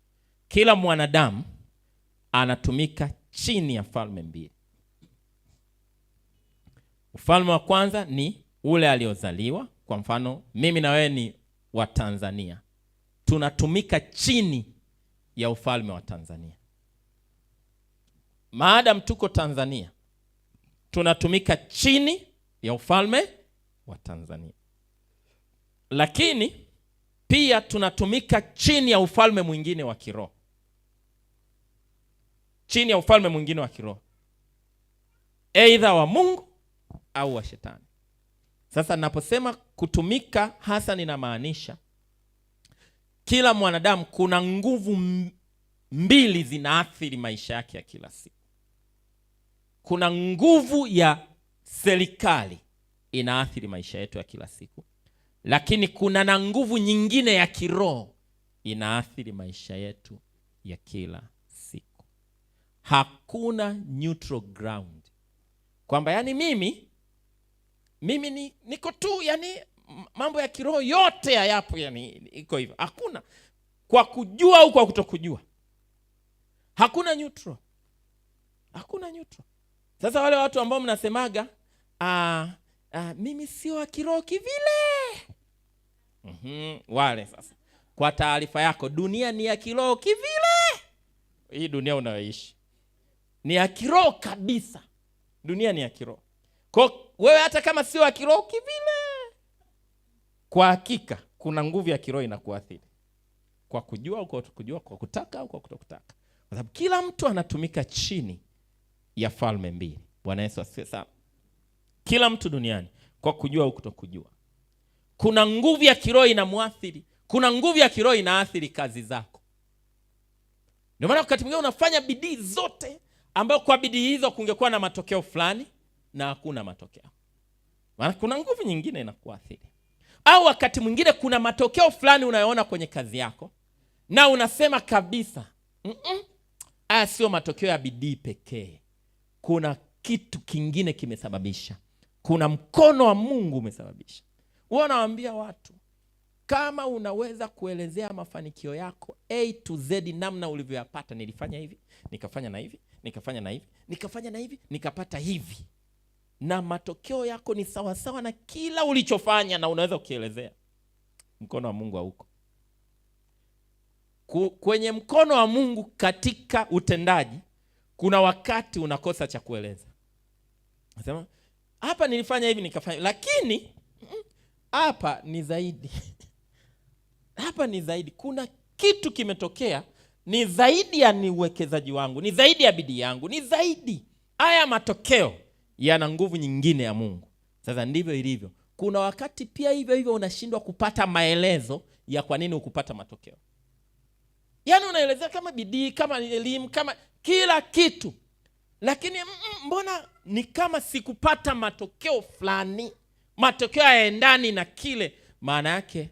Kila mwanadamu anatumika chini ya falme mbili. Ufalme wa kwanza ni ule aliozaliwa. Kwa mfano, mimi na wewe ni wa Tanzania, tunatumika chini ya ufalme wa Tanzania. Maadamu tuko Tanzania, tunatumika chini ya ufalme wa Tanzania. Lakini pia tunatumika chini ya ufalme mwingine wa kiroho. Chini ya ufalme mwingine wa kiroho, aidha wa Mungu au wa shetani. Sasa ninaposema kutumika hasa ninamaanisha kila mwanadamu kuna nguvu mbili zinaathiri maisha yake ya kila siku. Kuna nguvu ya serikali inaathiri maisha yetu ya kila siku, lakini kuna na nguvu nyingine ya kiroho inaathiri maisha yetu ya kila siku. Hakuna neutral ground, kwamba yani mimi niko tu, yani mambo ya kiroho yote hayapo, yani iko hivyo. Hakuna kwa kujua au kwa kutokujua. Hakuna neutral. Hakuna neutral. Sasa wale watu ambao mnasemaga mimi sio wa kiroho kivile. Wale sasa, kwa taarifa yako, dunia ni ya kiroho kivile. Hii dunia unayoishi ni ya kiroho kabisa. Dunia ni ya kiroho. Kwa wewe hata kama sio wa kiroho kivile, kwa hakika kuna nguvu ya kiroho inakuathiri. Kwa kujua au kwa kutokujua, kwa kutaka au kwa kutokutaka. Kwa sababu kila mtu anatumika chini ya falme mbili. Bwana Yesu asifiwe sana. Kila mtu duniani, kwa kujua au kutokujua, kuna nguvu ya kiroho inamuathiri. Kuna nguvu ya kiroho inaathiri kazi zako. Ndio maana wakati mwingine unafanya bidii zote, ambayo kwa bidii hizo kungekuwa na matokeo fulani, na hakuna matokeo. Maana kuna nguvu nyingine inakuathiri. Au wakati mwingine kuna matokeo fulani unayoona kwenye kazi yako, na unasema kabisa, sio matokeo ya bidii pekee. Kuna kitu kingine kimesababisha. Kuna mkono wa Mungu umesababisha. Wanawaambia watu, kama unaweza kuelezea mafanikio yako A to Z namna ulivyoyapata, nilifanya hivi, nikafanya na hivi, nikafanya na hivi, nikafanya na hivi, nikapata hivi, na matokeo yako ni sawa sawa na kila ulichofanya, na unaweza kukielezea, mkono wa Mungu hauko. Kwenye mkono wa Mungu katika utendaji, kuna wakati unakosa cha kueleza. Nasema hapa nilifanya hivi, nikafanya, lakini hapa ni zaidi. Hapa ni zaidi. Kuna kitu kimetokea, ni zaidi ya ni uwekezaji wangu, ni zaidi ya bidii yangu, ni zaidi. Haya matokeo yana nguvu nyingine ya Mungu. Sasa ndivyo ilivyo. Kuna wakati pia hivyo unashindwa kupata maelezo ya kwa nini ukupata matokeo. Yaani unaelezea kama bidii, kama elimu, kama kila kitu, lakini mbona ni kama sikupata matokeo fulani, matokeo yaendani na kile. Maana yake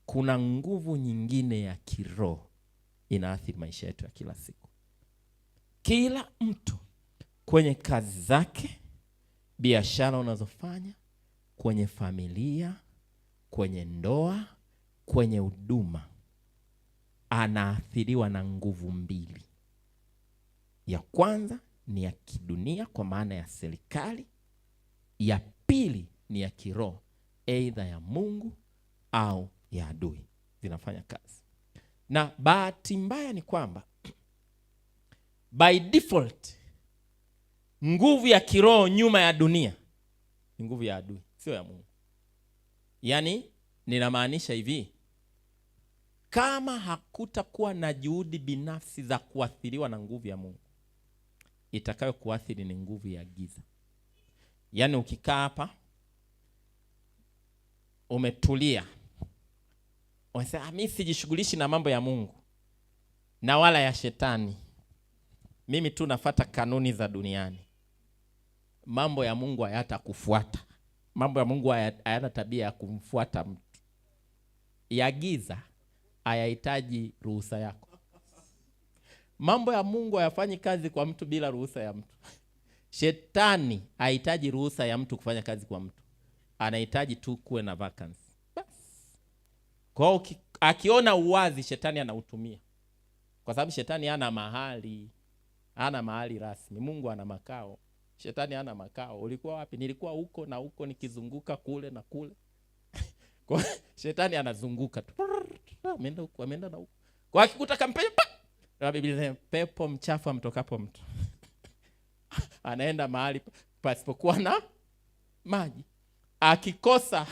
kuna nguvu nyingine ya kiroho inaathiri maisha yetu ya kila siku. Kila mtu kwenye kazi zake, biashara unazofanya, kwenye familia, kwenye ndoa, kwenye huduma, anaathiriwa na nguvu mbili. Ya kwanza ni ya kidunia, kwa maana ya serikali. Ya pili ni ya kiroho, aidha ya Mungu au ya adui, zinafanya kazi. Na bahati mbaya ni kwamba by default nguvu ya kiroho nyuma ya dunia ni nguvu ya adui, sio ya Mungu. Yaani ninamaanisha hivi, kama hakutakuwa na juhudi binafsi za kuathiriwa na nguvu ya Mungu, itakayo kuathiri ni nguvu ya giza. Yaani ukikaa hapa umetulia, unasema mimi sijishughulishi na mambo ya Mungu na wala ya shetani, mimi tu nafuata kanuni za duniani, mambo ya Mungu hayatakufuata. Mambo ya Mungu hayana tabia ya kumfuata mtu. Ya giza hayahitaji ruhusa yako. Mambo ya Mungu hayafanyi kazi kwa mtu bila ruhusa ya mtu. Shetani hahitaji ruhusa ya mtu kufanya kazi kwa mtu, anahitaji tu kuwe na vacancy. Bas. Kwa hiyo akiona uwazi, shetani anautumia. Kwa sababu shetani hana mahali rasmi. Mungu ana makao. Shetani hana makao. Ulikuwa wapi? Nilikuwa huko na huko nikizunguka kule na kule. Kwa shetani anazunguka tu. Ameenda huko, ameenda na huko. Kwa akikuta kampeni, na Biblia inasema pepo mchafu amtokapo mtu anaenda mahali pasipokuwa na maji. Akikosa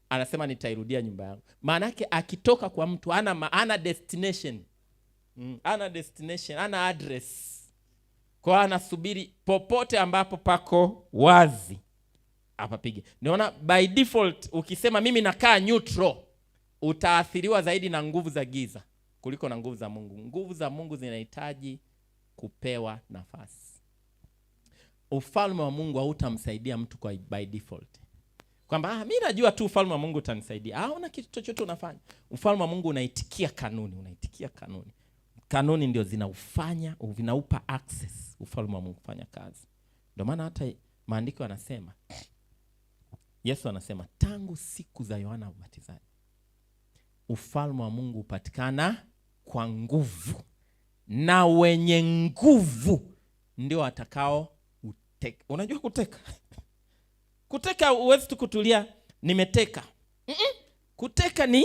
anasema nitairudia nyumba yangu. Maana yake akitoka kwa mtu ana destination. Ana destination, ana address. Kwa anasubiri popote ambapo pako wazi apapige. Niona by default ukisema mimi nakaa neutral, utaathiriwa zaidi na nguvu za giza kuliko na nguvu za Mungu. Nguvu za Mungu zinahitaji kupewa nafasi. Ufalme wa Mungu hautamsaidia mtu kwa by default. kwamba mimi najua tu ufalme wa Mungu utanisaidia. Hauna kitu chochote unafanya. Ufalme wa Mungu unaitikia kanuni, Kanuni ndio zinaufanya, vinaupa access ufalme wa Mungu kufanya kazi. Ndio maana hata maandiko yanasema, Yesu anasema tangu siku za Yohana Mbatizaji ufalme wa Mungu upatikana kwa nguvu, na wenye nguvu ndio watakao uteka. Unajua kuteka? Kuteka huwezi tu kutulia nimeteka. Kuteka ni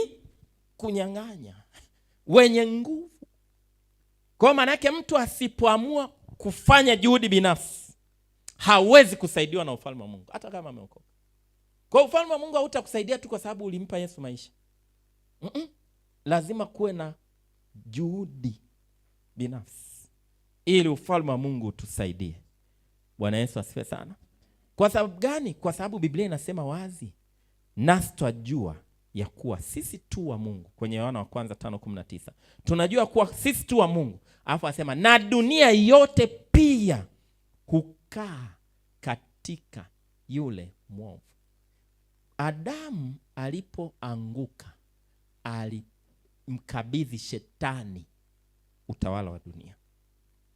kunyang'anya. Wenye nguvu. Kwa maana yake mtu asipoamua kufanya juhudi binafsi hawezi kusaidiwa na ufalme wa Mungu hata kama ameokoka. Kwa ufalme wa Mungu hautakusaidia tu kwa sababu ulimpa Yesu maisha. Lazima kuwe na juhudi binafsi ili ufalme wa Mungu utusaidie. Bwana Yesu asifiwe sana. Kwa sababu gani? Kwa sababu Biblia inasema wazi, nasi twajua ya kuwa sisi tu wa Mungu. Kwenye Yohana wa kwanza 5:19 tunajua kuwa sisi tu wa Mungu. Alafu asema na dunia yote pia hukaa katika yule mwovu. Adamu alipoanguka alimkabidhi shetani utawala wa dunia.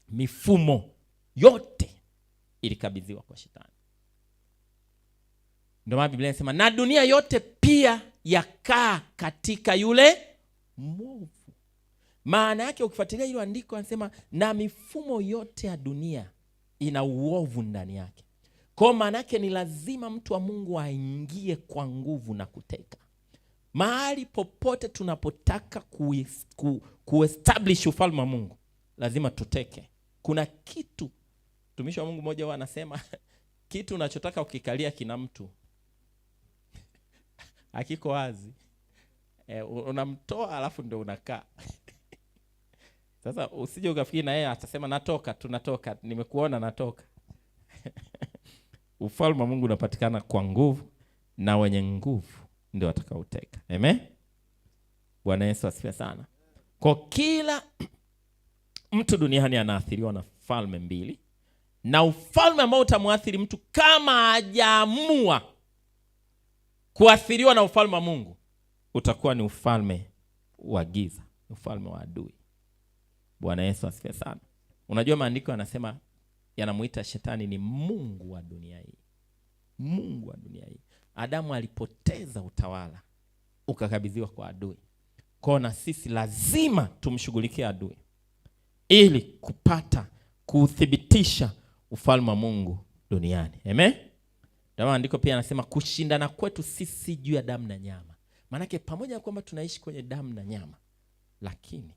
Mifumo yote ilikabidhiwa kwa shetani. Ndio maana Biblia inasema na dunia yote pia yakaa katika yule mwovu. Maana yake ukifuatilia hilo andiko anasema na mifumo yote ya dunia ina uovu ndani yake. Kwa maana yake ni lazima mtu wa Mungu aingie kwa nguvu na kuteka. Mahali popote tunapotaka kuestablish ufalme wa Mungu lazima tuteke. Kuna kitu mtumishi wa Mungu mmoja huwa anasema kitu unachotaka ukikalia kina mtu hakiko wazi. Unamtoa alafu ndio unakaa. Sasa usije ukafikiri na yeye atasema natoka, tunatoka, nimekuona natoka. Ufalme wa Mungu unapatikana kwa nguvu, na wenye nguvu ndio watakaoteka. Amen. Bwana Yesu asifiwe sana. Kwa kila mtu duniani anaathiriwa na falme mbili, na ufalme ambao utamwathiri mtu kama hajaamua kuathiriwa na ufalme wa Mungu utakuwa ni ufalme wa giza, ufalme wa adui. Bwana Yesu asifiwe sana. Unajua maandiko yanasema yanamuita shetani ni mungu wa dunia hii. Mungu wa dunia hii. Adamu alipoteza utawala ukakabidhiwa kwa adui. Kwa na sisi lazima tumshughulikie adui ili kupata kuthibitisha ufalme wa Mungu duniani. Amen. Ndio maandiko pia yanasema kushindana kwetu sisi juu ya damu na nyama. Maana pamoja na kwamba tunaishi kwenye damu na nyama, lakini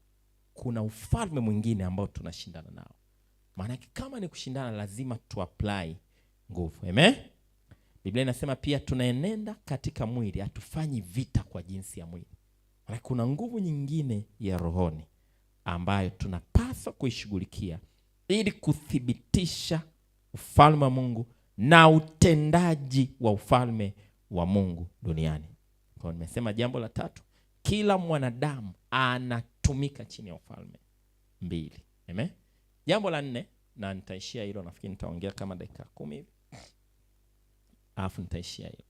kuna ufalme mwingine ambao tunashindana nao. Maana kama ni kushindana lazima tuapply nguvu. Amen. Biblia inasema pia tunaenenda katika mwili, hatufanyi vita kwa jinsi ya mwili. Maana kuna nguvu nyingine ya rohoni ambayo tunapaswa kuishughulikia ili kuthibitisha ufalme wa Mungu na utendaji wa ufalme wa Mungu duniani. Kwa nimesema jambo la tatu, kila mwanadamu anatumika chini ya ufalme mbili. Amen. Jambo la nne, na nitaishia hilo, nafikiri nitaongea kama dakika 10 hivi. Alafu nitaishia hilo.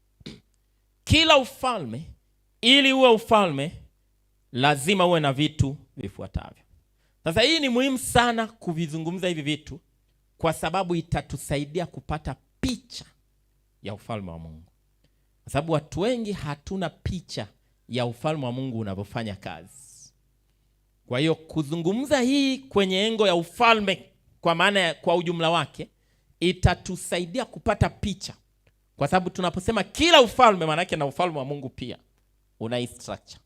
Kila ufalme ili uwe ufalme lazima uwe na vitu vifuatavyo. Sasa hii ni muhimu sana kuvizungumza hivi vitu kwa sababu itatusaidia kupata picha ya ufalme wa Mungu. Kwa sababu watu wengi hatuna picha ya ufalme wa Mungu unavyofanya kazi. Kwa hiyo kuzungumza hii kwenye engo ya ufalme kwa maana kwa ujumla wake itatusaidia kupata picha. Kwa sababu tunaposema kila ufalme, maana yake na ufalme wa Mungu pia una structure.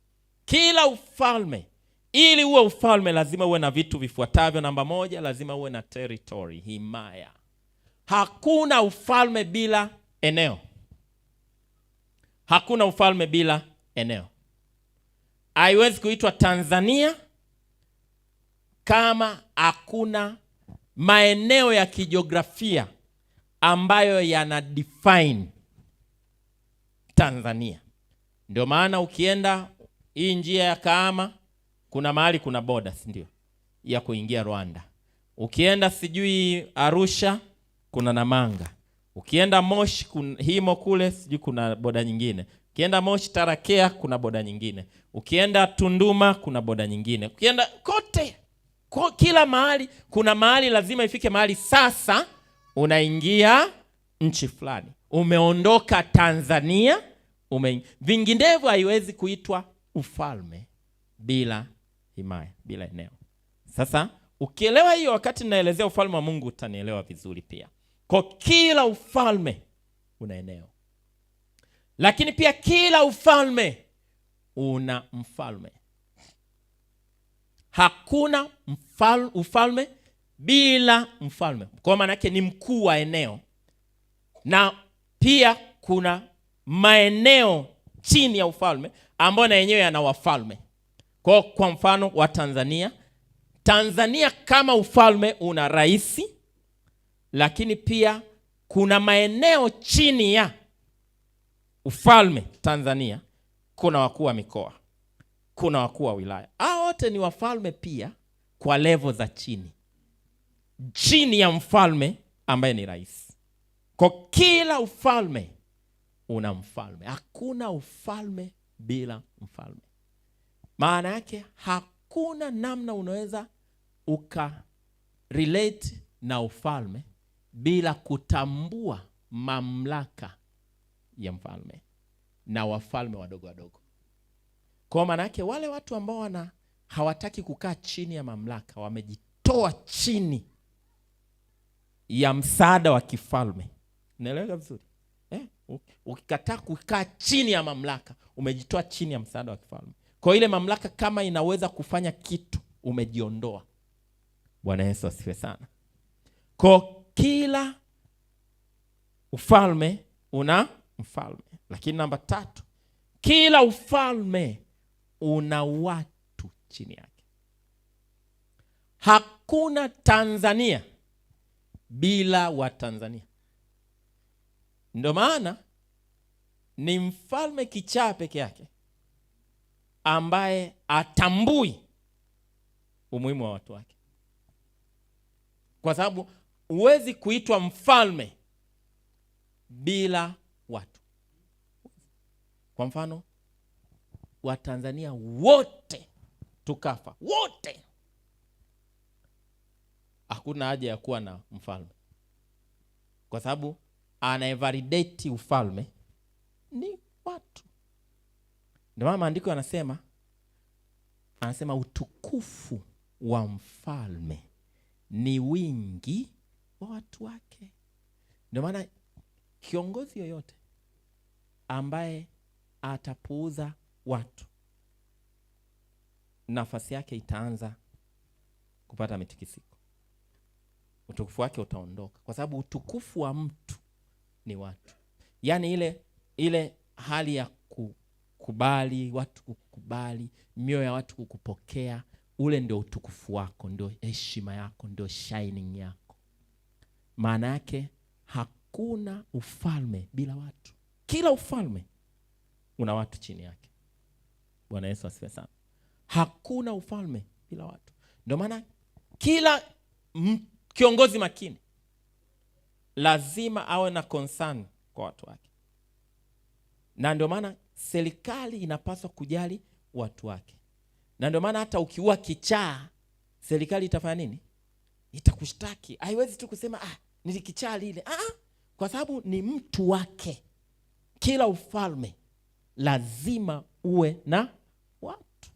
Kila ufalme ili uwe ufalme lazima uwe na vitu vifuatavyo. Namba 1, lazima uwe na territory, himaya. Hakuna ufalme bila eneo. Hakuna ufalme bila eneo. Haiwezi kuitwa Tanzania kama hakuna maeneo ya kijiografia ambayo yana define Tanzania. Ndio maana ukienda hii njia ya Kahama kuna mahali kuna borders ndio ya kuingia Rwanda. Ukienda sijui Arusha kuna Namanga. Ukienda Moshi Himo kule sijui kuna boda nyingine. Ukienda Moshi Tarakea kuna boda nyingine. Ukienda Tunduma kuna boda nyingine. Ukienda kote, kila mahali kuna mahali lazima ifike mahali sasa unaingia nchi fulani. Umeondoka Tanzania, vinginevyo haiwezi kuitwa ufalme bila himaya, bila eneo. Sasa ukielewa hiyo, wakati ninaelezea ufalme wa Mungu utanielewa vizuri pia. Kwa kila ufalme una eneo, lakini pia kila ufalme una mfalme. Hakuna ufalme bila mfalme. Kwa maana yake ni mkuu wa eneo, na pia kuna maeneo chini ya ufalme ambao na yenyewe yana wafalme. Kwa mfano wa Tanzania kama ufalme una rais, lakini pia kuna maeneo chini ya ufalme Tanzania. Kuna wakuu wa mikoa, kuna wakuu wa wilaya. Hao wote ni wafalme pia kwa level za chini ya mfalme ambaye ni rais. Kwa kila ufalme una mfalme. Hakuna ufalme bila mfalme. Maana yake hakuna namna unaweza relate na ufalme bila kutambua mamlaka ya mfalme na wafalme wadogo wadogo. Kwa maana yake wale watu ambao hawataki kukaa chini ya mamlaka, wamejitoa chini ya msaada wa kifalme. Unaelewa vizuri? Ukikataa kukaa chini ya mamlaka, umejitoa chini ya msaada wa kifalme. Kwa ile mamlaka kama inaweza kufanya kitu, umejiondoa. Bwana Yesu asifiwe sana. Kwa kila ufalme una mfalme. Lakini namba 3, kila ufalme una watu chini yake. Hakuna Tanzania bila Watanzania. Ndio maana ni mfalme kichaa peke yake ambaye atambui umuhimu wa watu wake. Kwa sababu huwezi kuitwa mfalme bila watu. Kwa mfano, Watanzania wote tukafa, wote, hakuna haja ya kuwa na mfalme, kwa sababu anayevalidate ufalme ni watu. Ndio maana maandiko anasema utukufu wa mfalme ni wingi wa watu wake. Ndio maana kiongozi yoyote ambaye atapuuza watu, nafasi yake itaanza kupata mitikisiko. Utukufu wake utaondoka, kwa sababu utukufu wa mtu ni watu. Yaani ile hali ya kukubali watu, kukubali mioyo ya watu kukupokea, ule ndio utukufu wako, ndio heshima yako, ndio shining yako. Maana yake hakuna ufalme bila watu. Kila ufalme una watu chini yake. Bwana Yesu asifiwe sana. Hakuna ufalme bila watu. Ndio maana kila kiongozi makini lazima awe na concern kwa watu wake. Na ndio maana serikali inapaswa kujali watu wake. Na ndio maana hata ukiua kichaa, serikali itafanya nini? Itakushtaki. Haiwezi tu kusema nilikichaa lile. Kwa sababu ni mtu wake. Kila ufalme lazima uwe na watu.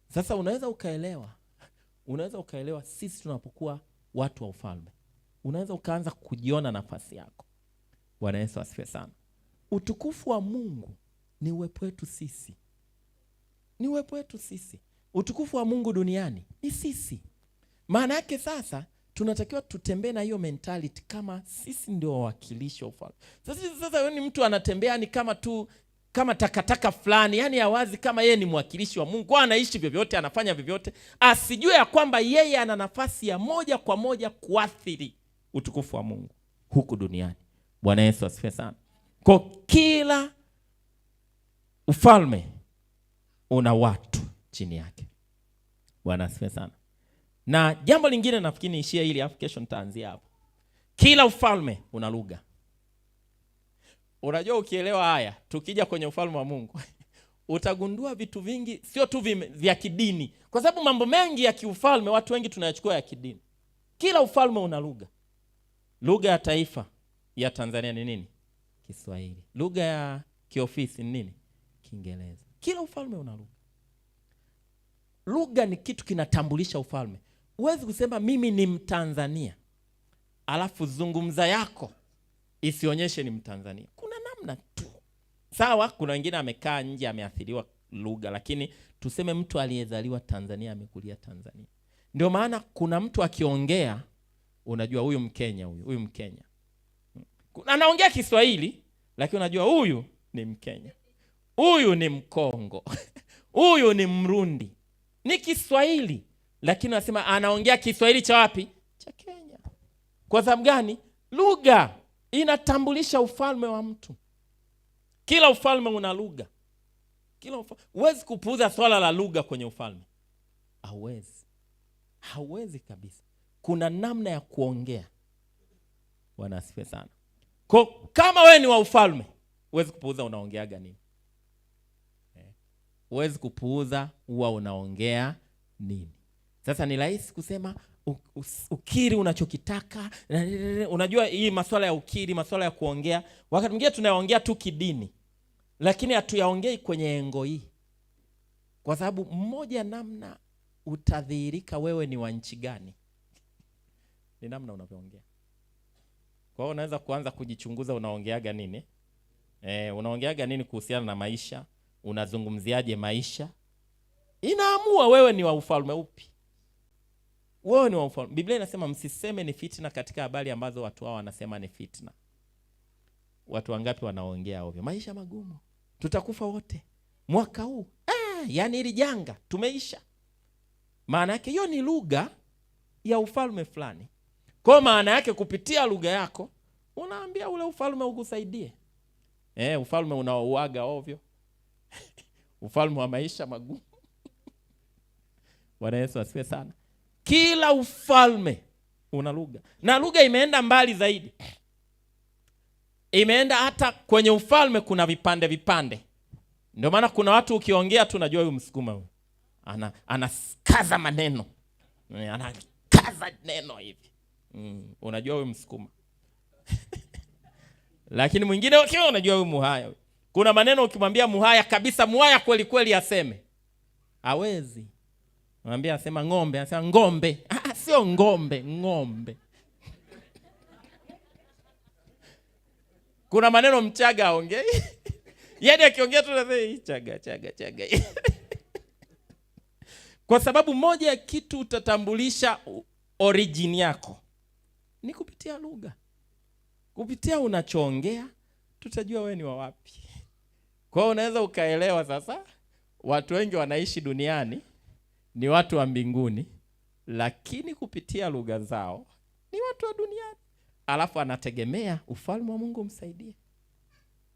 Sasa unaweza ukaelewa sisi tunapokuwa watu wa ufalme, unaweza ukaanza kujiona nafasi yako. Bwana Yesu asifiwe sana. Utukufu wa Mungu ni uwepo wetu sisi. Ni uwepo wetu sisi. Utukufu wa Mungu duniani ni sisi. Maana yake sasa tunatakiwa tutembee na hiyo mentality kama sisi ndio wawakilishi wa ufalme. Sasa ni mtu anatembea ni kama takataka fulani, yani hawazi kama yeye ni mwakilishi wa Mungu. Kwa anaishi vyovyote, anafanya vyovyote, asijue ya kwamba yeye ana nafasi ya moja kwa moja kuathiri utukufu wa Mungu huku duniani. Bwana Yesu asifiwe sana. Kwa kila ufalme una watu chini yake. Bwana asifiwe sana. Na jambo lingine nafikiri niishie hili, afu kesho nitaanzia hapo. Kila ufalme una lugha. Unajua, ukielewa haya, tukija kwenye ufalme wa Mungu utagundua vitu vingi, sio tu vya kidini, kwa sababu mambo mengi ya kiufalme watu wengi tunayachukua ya kidini. Kila ufalme una lugha. Lugha ya taifa ya Tanzania ni nini? Kiswahili. Lugha ya kiofisi ni nini? Kiingereza. Kila ufalme una lugha. Lugha ni kitu kinatambulisha ufalme. Huwezi kusema mimi ni Mtanzania alafu zungumza yako isionyeshe ni Mtanzania. Kuna namna tu. Sawa, kuna wengine amekaa nje ameathiriwa lugha, lakini tuseme mtu aliyezaliwa Tanzania amekulia Tanzania. Ndio maana kuna mtu akiongea unajua huyu Mkenya, huyu Mkenya. Anaongea Kiswahili lakini unajua huyu ni Mkenya. Huyu ni Mkongo. Huyu ni Mrundi. Ni Kiswahili lakini unasema anaongea Kiswahili cha wapi? Cha Kenya. Kwa sababu gani? Lugha inatambulisha ufalme wa mtu. Kila ufalme una lugha. Huwezi kupuuza swala la lugha kwenye ufalme. Hauwezi kabisa. Kuna namna ya kuongea. Bwana asifiwe sana. Kama wewe ni wa ufalme, huwezi kupuuza unaongeaga nini. Huwezi kupuuza huwa unaongea nini. Sasa ni rahisi kusema ukiri unachokitaka. Unajua hii masuala ya ukiri, masuala ya kuongea, wakati mwingine tunaongea tu kidini, lakini hatuyaongei kwenye engo hii. Kwa sababu mmoja namna utadhihirika wewe ni wa nchi gani ni namna unavyoongea. Kwa hiyo unaweza kuanza kujichunguza unaongeaga nini. Unaongeaga nini kuhusiana na maisha? Unazungumziaje maisha? Inaamua wewe ni wa ufalme upi. Wewe ni wa ufalme. Biblia inasema msiseme ni fitna katika habari ambazo watu hao wanasema ni fitna. Watu wangapi wanaongea ovyo? Maisha magumu. Tutakufa wote mwaka huu. Yani hili janga tumeisha. Maana yake hiyo ni lugha ya ufalme fulani. Kwa maana yake kupitia lugha yako unaambia ule ufalme ukusaidie. Ufalme unaouaga ovyo. Ufalme wa maisha magumu. Bwana Yesu asifiwe sana. Kila ufalme una lugha. Na lugha imeenda mbali zaidi. Imeenda hata kwenye ufalme kuna vipande. Ndio maana kuna watu ukiongea tu unajua huyu Msukuma huyu. Anakaza maneno. Anakaza neno hivi. Unajua huyu Msukuma. Lakini mwingine ukiwa unajua huyu Muhaya. Kuna maneno ukimwambia Muhaya kabisa, Muhaya kweli kweli aseme, hawezi. Mwambia asema ng'ombe, anasema ng'ombe. Sio ng'ombe, ng'ombe. Kuna maneno Mchaga aongee. Yaani akiongea tu anasema chaga. Kwa sababu moja ya kitu utatambulisha origin yako ni kupitia lugha. Kupitia unachoongea tutajua wewe ni wa wapi. Kwa hiyo unaweza ukaelewa sasa watu wengi wanaishi duniani ni watu wa mbinguni, lakini kupitia lugha zao ni watu wa duniani. Alafu anategemea ufalme wa Mungu umsaidie.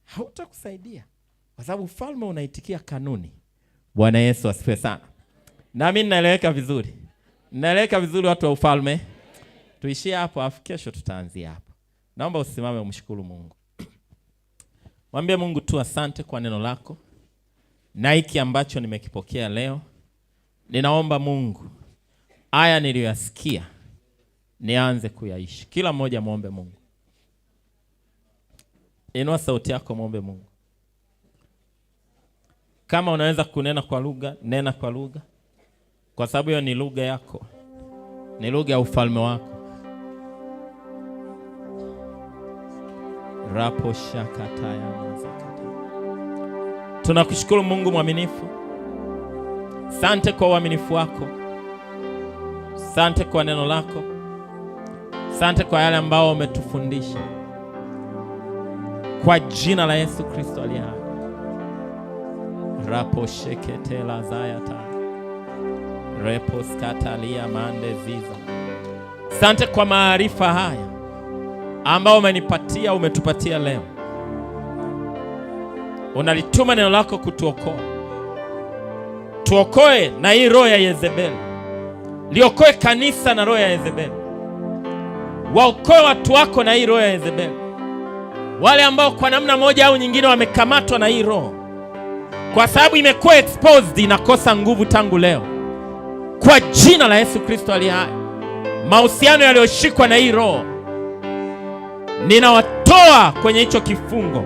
Hautakusaidia kwa sababu ufalme unaitikia kanuni. Bwana Yesu asifiwe sana. Na mimi naeleweka vizuri. Naeleweka vizuri watu wa ufalme. Tuishie hapo, afu kesho tutaanzia hapo. Naomba usimame umshukuru Mungu. Mwambie Mungu tu asante kwa neno lako. Na hiki ambacho nimekipokea leo, ninaomba Mungu haya niliyoyasikia nianze kuyaishi. Kila mmoja muombe Mungu. Inua sauti yako muombe Mungu. Kama unaweza kunena kwa lugha, nena kwa lugha. Kwa sababu hiyo ni lugha yako. Ni lugha ya ufalme wako. Rapo shakataya mazakata. Tunakushukuru Mungu mwaminifu. Asante kwa uaminifu wako. Asante kwa neno lako. Asante kwa yale ambao umetufundisha. Kwa jina la Yesu Kristo aliye hai. Rapo sheketela zayata. Repo skatalia mande ziza. Asante kwa maarifa haya ambao umenipatia, umetupatia leo. Unalituma neno lako kutuokoa. Tuokoe na hii roho ya Yezebeli. Liokoe kanisa na roho ya Yezebeli. waokoe watu wako na hii roho ya Yezebeli. Wale ambao kwa namna moja au nyingine wamekamatwa na hii roho, kwa sababu imekuwa exposed, inakosa nguvu tangu leo, kwa jina la Yesu Kristo aliye hai. Mahusiano yaliyoshikwa na hii roho, ninawatoa kwenye hicho kifungo.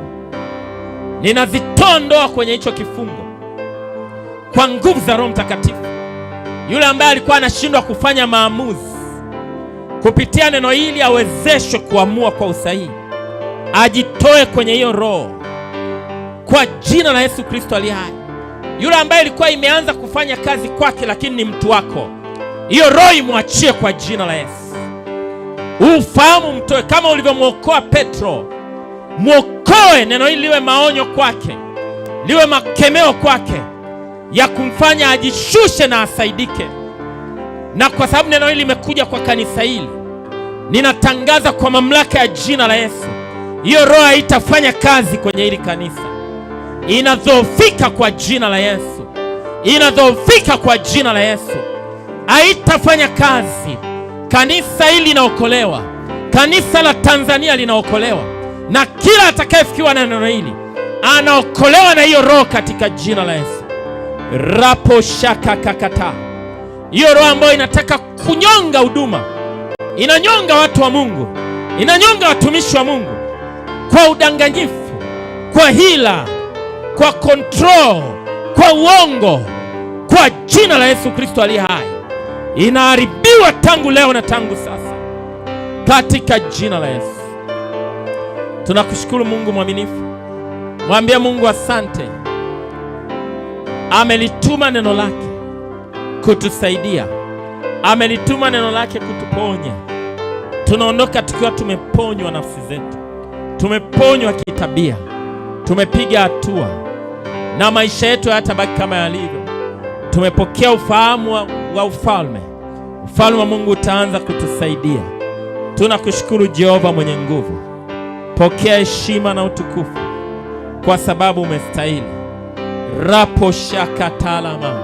Ninazitoa ndoa kwenye hicho kifungo kwa nguvu za Roho Mtakatifu. Yule ambaye alikuwa anashindwa kufanya maamuzi, kupitia neno hili awezeshwe kuamua kwa usahihi. Ajitoe kwenye hiyo roho kwa jina la Yesu Kristo aliye hai. Yule ambaye ilikuwa imeanza kufanya kazi kwake lakini ni mtu wako, hiyo roho imwachie kwa jina la Yesu. Ufahamu mtoe, kama ulivyomwokoa Petro. Mwokoe, neno hili liwe maonyo kwake, liwe makemeo kwake, ya kumfanya ajishushe na asaidike. Na kwa sababu neno hili limekuja kwa kanisa hili, ninatangaza kwa mamlaka ya jina la Yesu, hiyo roho haitafanya kazi kwenye hili kanisa. Inadhoofika kwa jina la Yesu. Inadhoofika kwa jina la Yesu. Haitafanya kazi. Kanisa hili linaokolewa. Kanisa la Tanzania linaokolewa. Na kila atakayefikiwa na neno hili anaokolewa na hiyo roho katika jina la Yesu. Rapo shaka kakata. Hiyo roho ambayo inataka kunyonga huduma, inanyonga watu wa Mungu, inanyonga watumishi wa Mungu kwa udanganyifu, kwa hila, kwa control, kwa uongo, kwa jina la Yesu Kristo aliye hai, inaharibiwa tangu leo na tangu sasa katika jina la Yesu. Tunakushukuru Mungu mwaminifu. Mwambie Mungu asante. Amelituma neno lake kutusaidia. Amelituma neno lake kutuponya. Tunaondoka tukiwa tumeponywa nafsi zetu. Tumeponywa kitabia. Tumepiga hatua na maisha yetu hayatabaki kama yalivyo. Tumepokea ufahamu wa ufalme. Ufalme wa Mungu utaanza kutusaidia. Tunakushukuru Jehova mwenye nguvu. Pokea heshima na utukufu kwa sababu umestahili. Rapo shaka talama.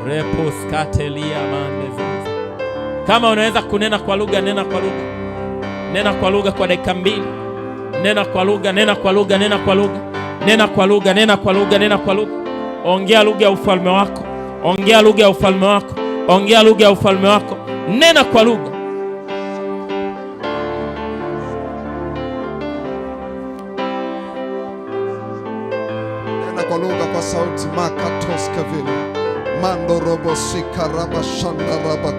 Repo skatelia mandezi. Kama unaweza kunena kwa lugha, nena kwa lugha. Nena kwa lugha kwa dakika 2. Nena kwa lugha, nena kwa lugha, nena kwa lugha. Nena kwa lugha, nena kwa lugha, nena kwa lugha. Ongea lugha ya ufalme wako. Ongea lugha ya ufalme wako. Ongea lugha ya ufalme wako. Nena kwa lugha. Nena kwa lugha kwa sauti. Makatoska vile. Mando robo sikaraba shanda raba.